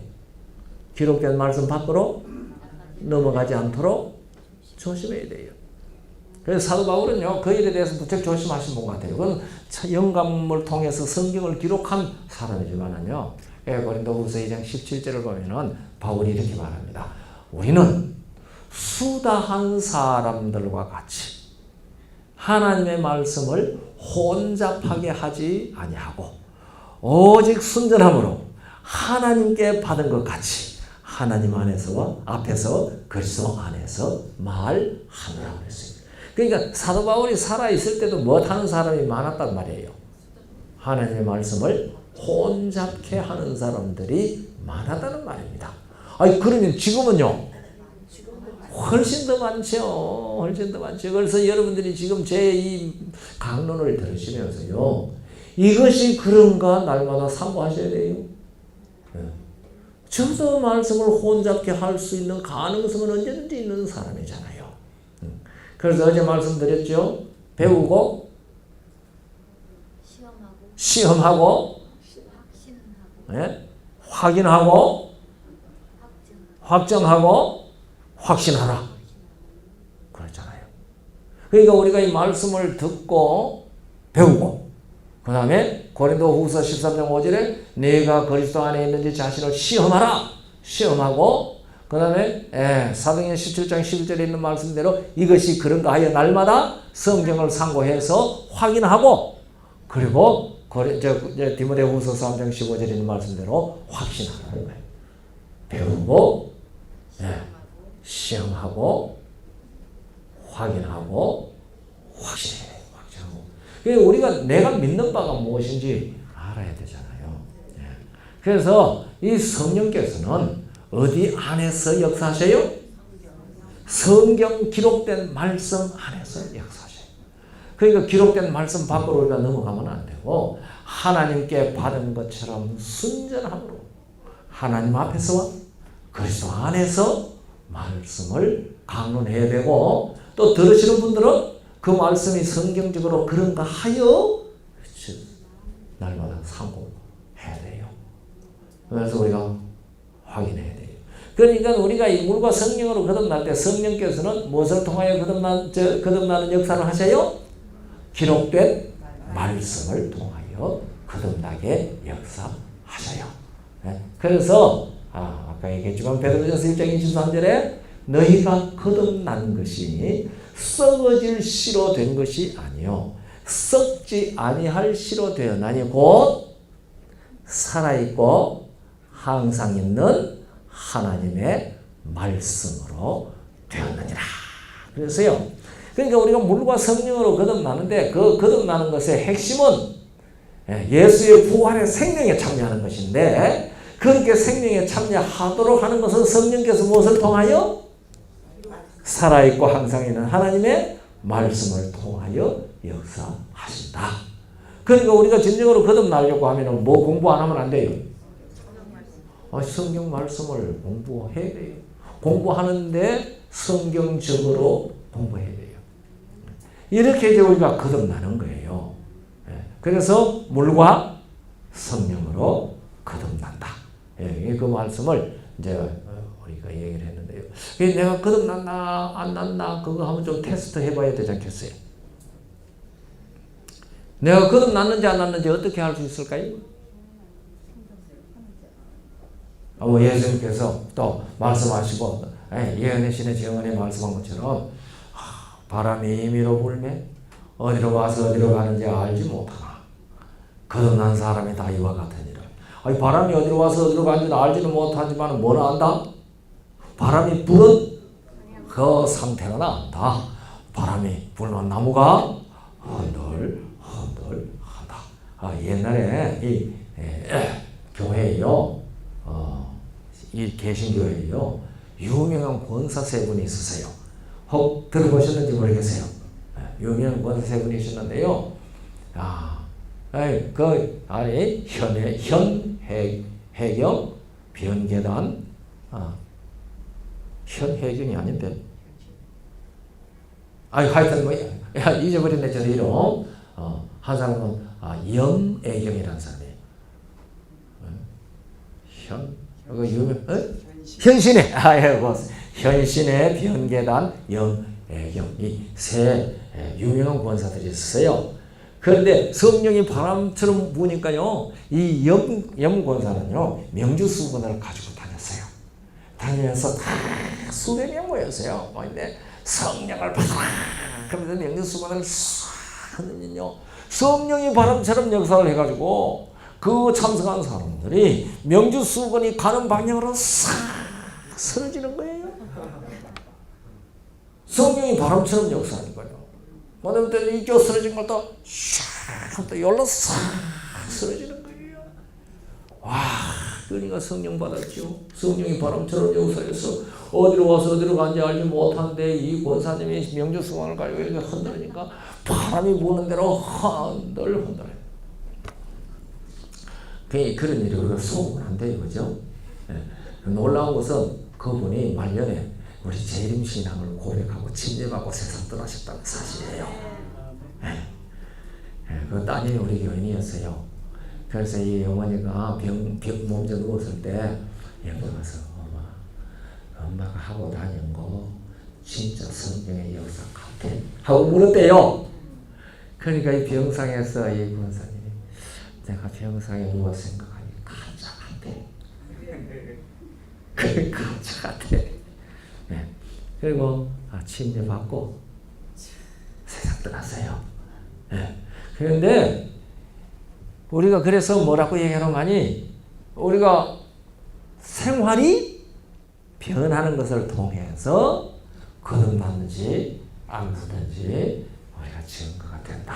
기록된 말씀 밖으로 넘어가지 않도록 조심해야 돼요. 그래서 사도 바울은요, 그 일에 대해서 무척 조심하신 분 같아요. 그건 영감을 통해서 성경을 기록한 사람이지만은요, 고린도후서 2장 17절을 보면은 바울이 이렇게 말합니다. 우리는 수다한 사람들과 같이 하나님의 말씀을 혼잡하게 하지 아니하고 오직 순전함으로 하나님께 받은 것 같이 하나님 앞에서 그리스도 안에서 말하느라 그랬어요. 그러니까 사도 바울이 살아있을 때도 못하는 사람이 많았단 말이에요. 하나님의 말씀을 혼잡케 하는 사람들이 많았다는 말입니다. 아니, 그러면 지금은요, 훨씬 더 많죠. 훨씬 더 많죠. 그래서 여러분들이 지금 제 이 강론을 들으시면서요, 이것이 그런가 날마다 상고하셔야 돼요. 저도 말씀을 혼잡케 할 수 있는 가능성은 언제든지 있는 사람이잖아요. 그래서 어제 말씀드렸죠. 배우고 시험하고 예? 확인하고 확정하고 확신하라. 그렇잖아요. 그러니까 우리가 이 말씀을 듣고 배우고 그 다음에 고린도후서 13장 5절에 내가 그리스도 안에 있는지 자신을 시험하라. 시험하고 그 다음에 사도행전 17장 11절에 있는 말씀대로 이것이 그런가 하여 날마다 성경을 상고해서 확인하고 그리고 디모데후서 3장 15절에 있는 말씀대로 확신하는 거예요. 배우고 시험하고 확인하고 확신해요. 확신하고. 우리가 내가 믿는 바가 무엇인지 알아야 되잖아요. 그래서 이 성령께서는 어디 안에서 역사하셔요? 성경 기록된 말씀 안에서 역사하셔요. 그러니까 기록된 말씀 밖으로 우리가 넘어가면 안 되고 하나님께 받은 것처럼 순전함으로 하나님 앞에서와 그리스도 안에서 말씀을 강론해야 되고 또 들으시는 분들은 그 말씀이 성경적으로 그런가 하여 날마다 상고해야 돼요. 그래서 우리가 확인해야 돼요. 그러니까 우리가 이 물과 성령으로 거듭날 때 성령께서는 무엇을 통하여 거듭나는 역사를 하셔요? 기록된 말씀을 통하여 거듭나게 역사하셔요. 그래서 아까 얘기했지만 베드로전서 1장 23절에 너희가 거듭난 것이 썩어질 씨로 된 것이 아니요 썩지 아니할 씨로 되었나니 곧 살아있고 항상 있는 하나님의 말씀으로 되었느니라. 그래서요. 그러니까 우리가 물과 성령으로 거듭나는데 그 거듭나는 것의 핵심은 예수의 부활의 생명에 참여하는 것인데 그렇게 생명에 참여하도록 하는 것은 성령께서 무엇을 통하여? 살아있고 항상 있는 하나님의 말씀을 통하여 역사하신다. 그러니까 우리가 진정으로 거듭나려고 하면 뭐 공부 안 하면 안 돼요? 성경 말씀을 공부해야 돼요. 공부하는데 성경적으로 공부해야 돼요. 이렇게 이제 우리가 거듭나는 거예요. 그래서 물과 성령으로 거듭난다. 그 말씀을 이제 우리가 얘기를 했는데요. 내가 거듭났나 안 났나 그거 한번 좀 테스트 해봐야 되지 않겠어요? 내가 거듭났는지 안 났는지 어떻게 알 수 있을까요? 예수님께서 또 말씀하시고 예언의 신의 정언에 말씀한 것처럼 바람이 임의로 불매 어디로 와서 어디로 가는지 알지 못하나 거듭난 사람이 다 이와 같으니라. 바람이 어디로 와서 어디로 가는지는 알지는 못하지만 뭐는 안다? 바람이 부는 그 상태는 안다. 바람이 불면 나무가 흔들흔들하다. 옛날에 이 교회에요. 이 개신교회에요. 유명한 권사 세 분이 있으세요. 혹 들어보셨는지 모르겠어요. 유명한 권사 세 분이 있었는데요. 그 아래 현해경 변계단 현해경이 아닌데 하여튼 뭐 잊어버렸네 저 이름. 한 사람은 영애경이라는 사람이에요. 현신의 현신의 변계단 영애경 이 세 유명한 권사들이 있어요. 그런데 성령이 바람처럼 부니까요, 이 염권사는요, 명주수건을 가지고 다녔어요. 다니면서 다 수백 명 모였어요. 근데 성령을 받아라! 그러면서 명주수건을 싹 하면요, 성령이 바람처럼 역사를 해가지고 그 참석한 사람들이 명주수건이 가는 방향으로 싹 쓰러지는 거예요. 성령이 바람처럼 역사하는 거예요. 뭐냐면 이쪽 쓰러진 것도 샥 또 열로 싹 쓰러지는 거예요. 와, 그러니까 성령 받았죠. 성령이 바람처럼 역사해서 어디로 와서 어디로 간지 알지 못하는데 이 권사님이 명주수건을 가지고 이렇게 흔들으니까 바람이 부는 대로 흔들어요. 그런 일이 우리가 속으면 안 돼요, 그죠? 놀라운 것은 그분이 말년에 우리 재림 신앙을 고백하고 침례받고 세상 떠나셨다는 사실이에요. 그 따님이 우리 교인이었어요. 그래서 이 어머니가 몸져 누웠을 때 여기 와서 엄마가 하고 다닌 거 진짜 성경의 역사 같아? 하고 물었대요. 그러니까 이 병상에서 이 권사님이 내가 병상에 누워 생각하니 가짜 같아. 가짜 같아. 그리고 침례 받고 세상 떠났어요. 그런데 우리가 그래서 뭐라고 얘기하는 거니? 우리가 생활이 변하는 것을 통해서 거듭났는지 안 났는지 우리가 증거가 된다.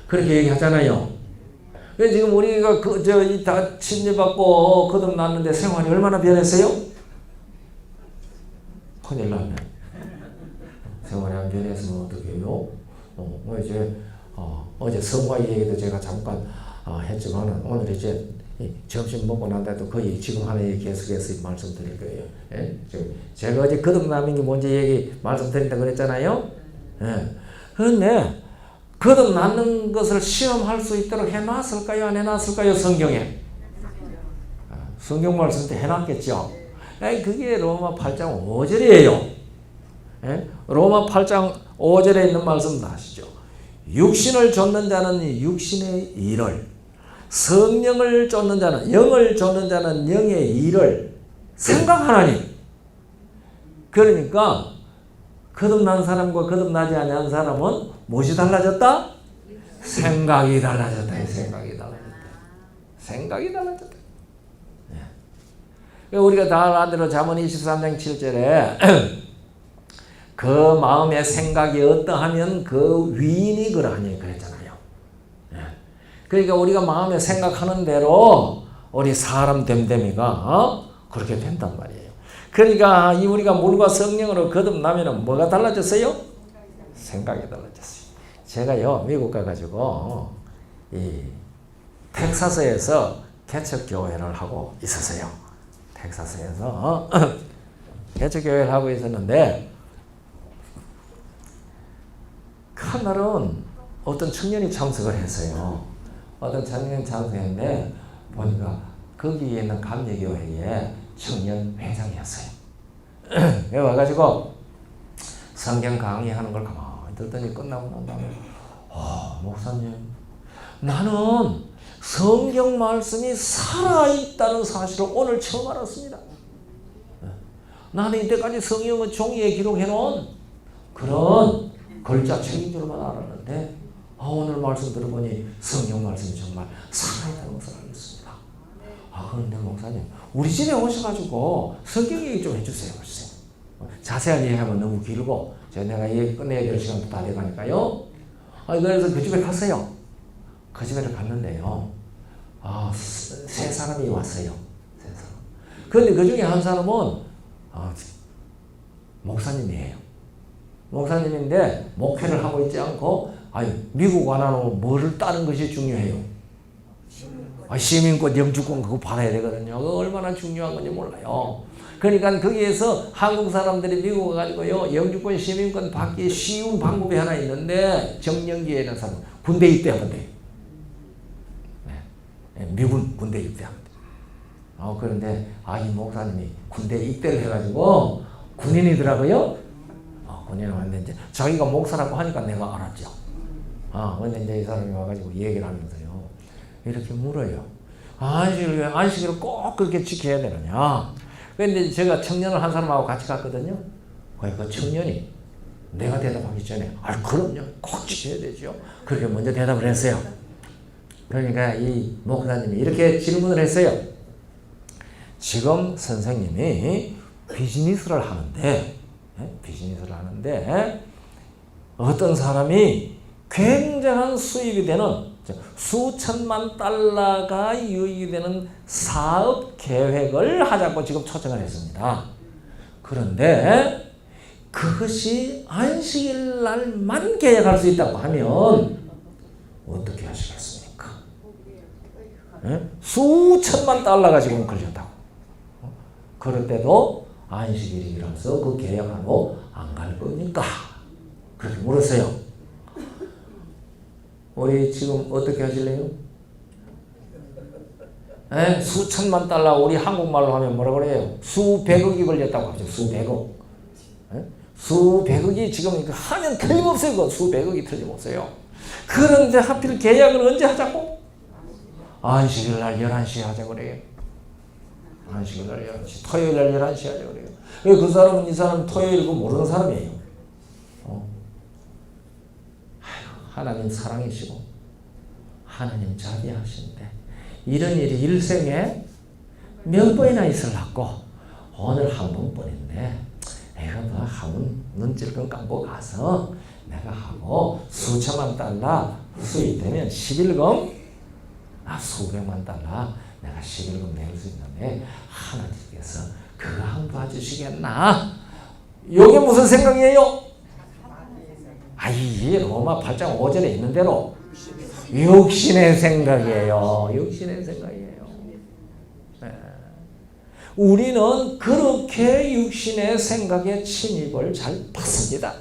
그렇게 얘기하잖아요. 지금 우리가 다 침례받고 거듭났는데 생활이 얼마나 변했어요? 큰일 났네. 생활이 안 변했으면 어떻게 해요? 어제 성화 얘기도 제가 잠깐 했지만 오늘 이제 점심 먹고 난 다음에 거의 지금 하는 얘기 계속해서 말씀드릴 거예요. 제가 어제 거듭남인 게 뭔지 말씀드린다 그랬잖아요. 그런데 거듭나는 것을 시험할 수 있도록 해놨을까요? 안 해놨을까요? 성경에. 성경 말씀 때 해놨겠죠. 그게 로마 8장 5절이에요. 로마 8장 5절에 있는 말씀 아시죠? 육신을 좇는 자는 육신의 일을, 성령을 좇는 자는, 영을 좇는 자는 영의 일을 생각하나니. 그러니까 거듭난 사람과 거듭나지 아니한 사람은 무엇이 달라졌다? 생각이 달라졌다. 생각이 달라졌다. 생각이 달라졌다. 우리가 다 아는 대로 잠언 23장 7절에 그 마음의 생각이 어떠하면 그 위인이 그러하니 그랬잖아요. 그러니까 우리가 마음에 생각하는 대로 우리 사람 됨됨이가 그렇게 된단 말이에요. 그러니까 우리가 물과 성령으로 거듭나면 뭐가 달라졌어요? 생각이 달라졌어요. 제가요 미국 가가지고 이 텍사스에서 개척 교회를 하고 있었어요. 텍사스에서 개척교회를 하고 있었는데 한 날은 어떤 청년이 참석을 했어요. 어떤 청년이 참석했는데 보니까 거기에 있는 감리교회의 청년 회장이었어요. 여기 와가지고 성경 강의하는 걸 가만히 듣더니 끝나고 난 다음에 목사님, 나는 성경 말씀이 살아있다는 사실을 오늘 처음 알았습니다. 나는 이때까지 성경은 종이에 기록해놓은 그런 글자책인 줄만 알았는데 오늘 말씀 들어보니 성경 말씀이 정말 살아있다는 것을 알겠습니다. 그런데 목사님, 우리 집에 오셔가지고 성경 얘기 좀 해주세요. 글쎄. 자세한 얘기하면 너무 길고 내가 얘기 끝내야 될 시간도 다 돼가니까요. 그래서 그 집에 갔어요. 그 집에 갔는데요. 세 사람이 왔어요. 세 사람. 그런데 그 중에 한 사람은 목사님이에요. 목사님인데 목회를 하고 있지 않고 미국 안 하면 뭐를 따는 것이 중요해요. 시민권, 영주권 그거 받아야 되거든요. 그거 얼마나 중요한 건지 몰라요. 그러니까 거기에서 한국 사람들이 미국 가가지고요, 영주권, 시민권 받기 쉬운 방법이 하나 있는데 정년기에 있는 사람 군대 입대하면 돼요. 미군 군대 입대하면 돼요. 그런데 이 목사님이 군대 입대를 해가지고 군인이더라고요. 군인이 왔는데 이제 자기가 목사라고 하니까 내가 알았죠. 근데 이제 이 사람이 와가지고 얘기를 하면서요, 이렇게 물어요. 안식일을 꼭 그렇게 지켜야 되느냐? 근데 제가 청년을 한 사람하고 같이 갔거든요. 그 청년이 내가 대답하기 전에 그럼요, 꼭 지켜야 되죠. 그렇게 먼저 대답을 했어요. 그러니까 이 목사님이 이렇게 질문을 했어요. 지금 선생님이 비즈니스를 하는데 어떤 사람이 굉장한 수입이 되는 수천만 달러가 유익이 되는 사업 계획을 하자고 지금 초청을 했습니다. 그런데 그것이 안식일 날만 계획할 수 있다고 하면 어떻게 하시겠습니까? 수천만 달러가 지금 걸렸다고. 그럴 때도 안식일이라서 그 계획하고 안 갈 겁니까? 그렇게 물었어요. 우리 지금 어떻게 하실래요? 수천만 달러, 우리 한국말로 하면 뭐라 그래요? 수백억이 걸렸다고 하죠. 수백억. 수백억이 지금 하면 틀림없어요. 그 수백억이 틀림없어요. 그런데 하필 계약을 언제 하자고? 안식일 날 11시에 하자고 그래요. 안식일 날 11시, 토요일 날 11시에 하자고 그래요. 그 사람은 이 사람 토요일 그 모르는 사람이에요. 하나님 사랑이시고 하나님 자비하신데 이런 일이 일생에 몇 번이나 있으려고 오늘 한 번뿐인데 내가 뭐 한번 눈질끔 감고 가서 내가 하고 수천만 달러 수입되면 11금 수백만 달러 내가 11금 낼 수 있는데 하나님께서 그거 한번 봐주시겠나? 이게 무슨 생각이에요? 이게 로마 8장 5절에 있는 대로 육신의 생각이에요. 육신의 생각이에요. 우리는 그렇게 육신의 생각에 침입을 잘 받습니다.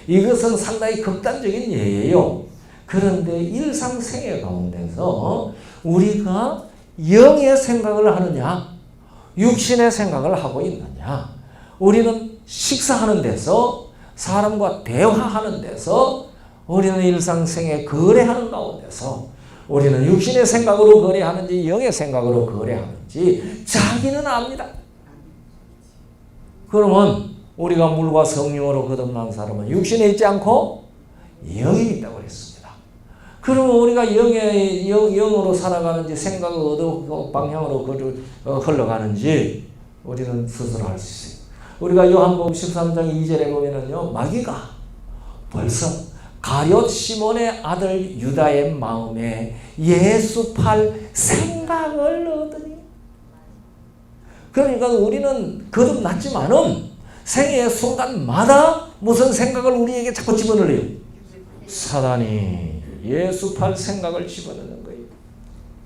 이것은 상당히 극단적인 예예요. 그런데 일상생활 가운데서 우리가 영의 생각을 하느냐, 육신의 생각을 하고 있느냐. 우리는 식사하는 데서, 사람과 대화하는 데서, 우리는 일상생활 거래하는 가운데서 우리는 육신의 생각으로 거래하는지 영의 생각으로 거래하는지 자기는 압니다. 그러면 우리가 물과 성령으로 거듭난 사람은 육신에 있지 않고 영에 있다고 그랬습니다. 그러면 우리가 영으로 살아가는지 생각을 어느 방향으로 흘러가는지 우리는 스스로 알 수 있어요. 우리가 요한복음 13장 2절에 보면은요, 마귀가 벌써 가룟 시몬의 아들 유다의 마음에 예수 팔 생각을 얻으니. 그러니까 우리는 거듭났지만은 생애의 순간마다 무슨 생각을 우리에게 자꾸 집어넣어요? 사단이 예수 팔 생각을 집어넣는 거예요.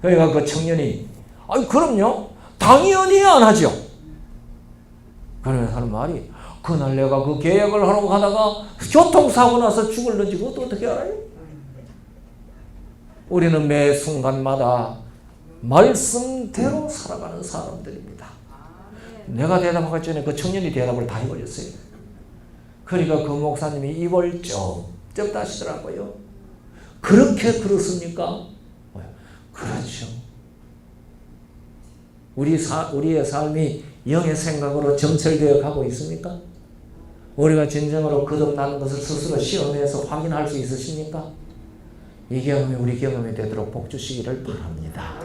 그러니까 그 청년이 그럼요, 당연히 안 하죠. 그러면서 하는 말이 그날 내가 그 계획을 하려고 하다가 교통사고 나서 죽을는지 그것도 어떻게 알아요? 우리는 매 순간마다 말씀대로 살아가는 사람들입니다. 내가 대답하기 전에 그 청년이 대답을 다 해버렸어요. 그러니까 그 목사님이 입을 쩍쩍 다시더라고요. 그렇게 그렇습니까? 그렇죠. 우리의 삶이 영의 생각으로 점철되어 가고 있습니까? 우리가 진정으로 거듭나는 것을 스스로 시험해서 확인할 수 있으십니까? 이 경험이 우리 경험이 되도록 복 주시기를 바랍니다.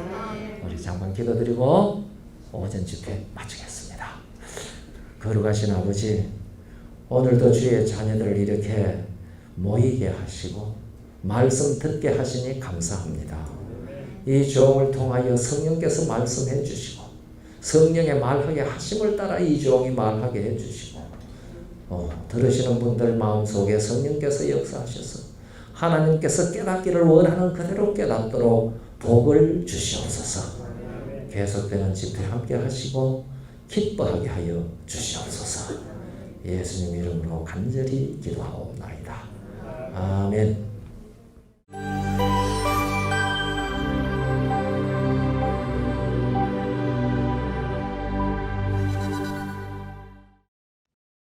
우리 잠깐 기도드리고 오전 집회 마치겠습니다. 거룩하신 아버지, 오늘도 주의 자녀들을 이렇게 모이게 하시고 말씀 듣게 하시니 감사합니다. 이 종을 통하여 성령께서 말씀해 주시고 성령의 말하게 하심을 따라 이 종이 말하게 해주시고 들으시는 분들 마음속에 성령께서 역사하셔서 하나님께서 깨닫기를 원하는 그대로 깨닫도록 복을 주시옵소서. 계속되는 집회 함께 하시고 기뻐하게 하여 주시옵소서. 예수님 이름으로 간절히 기도하옵나이다. 아멘.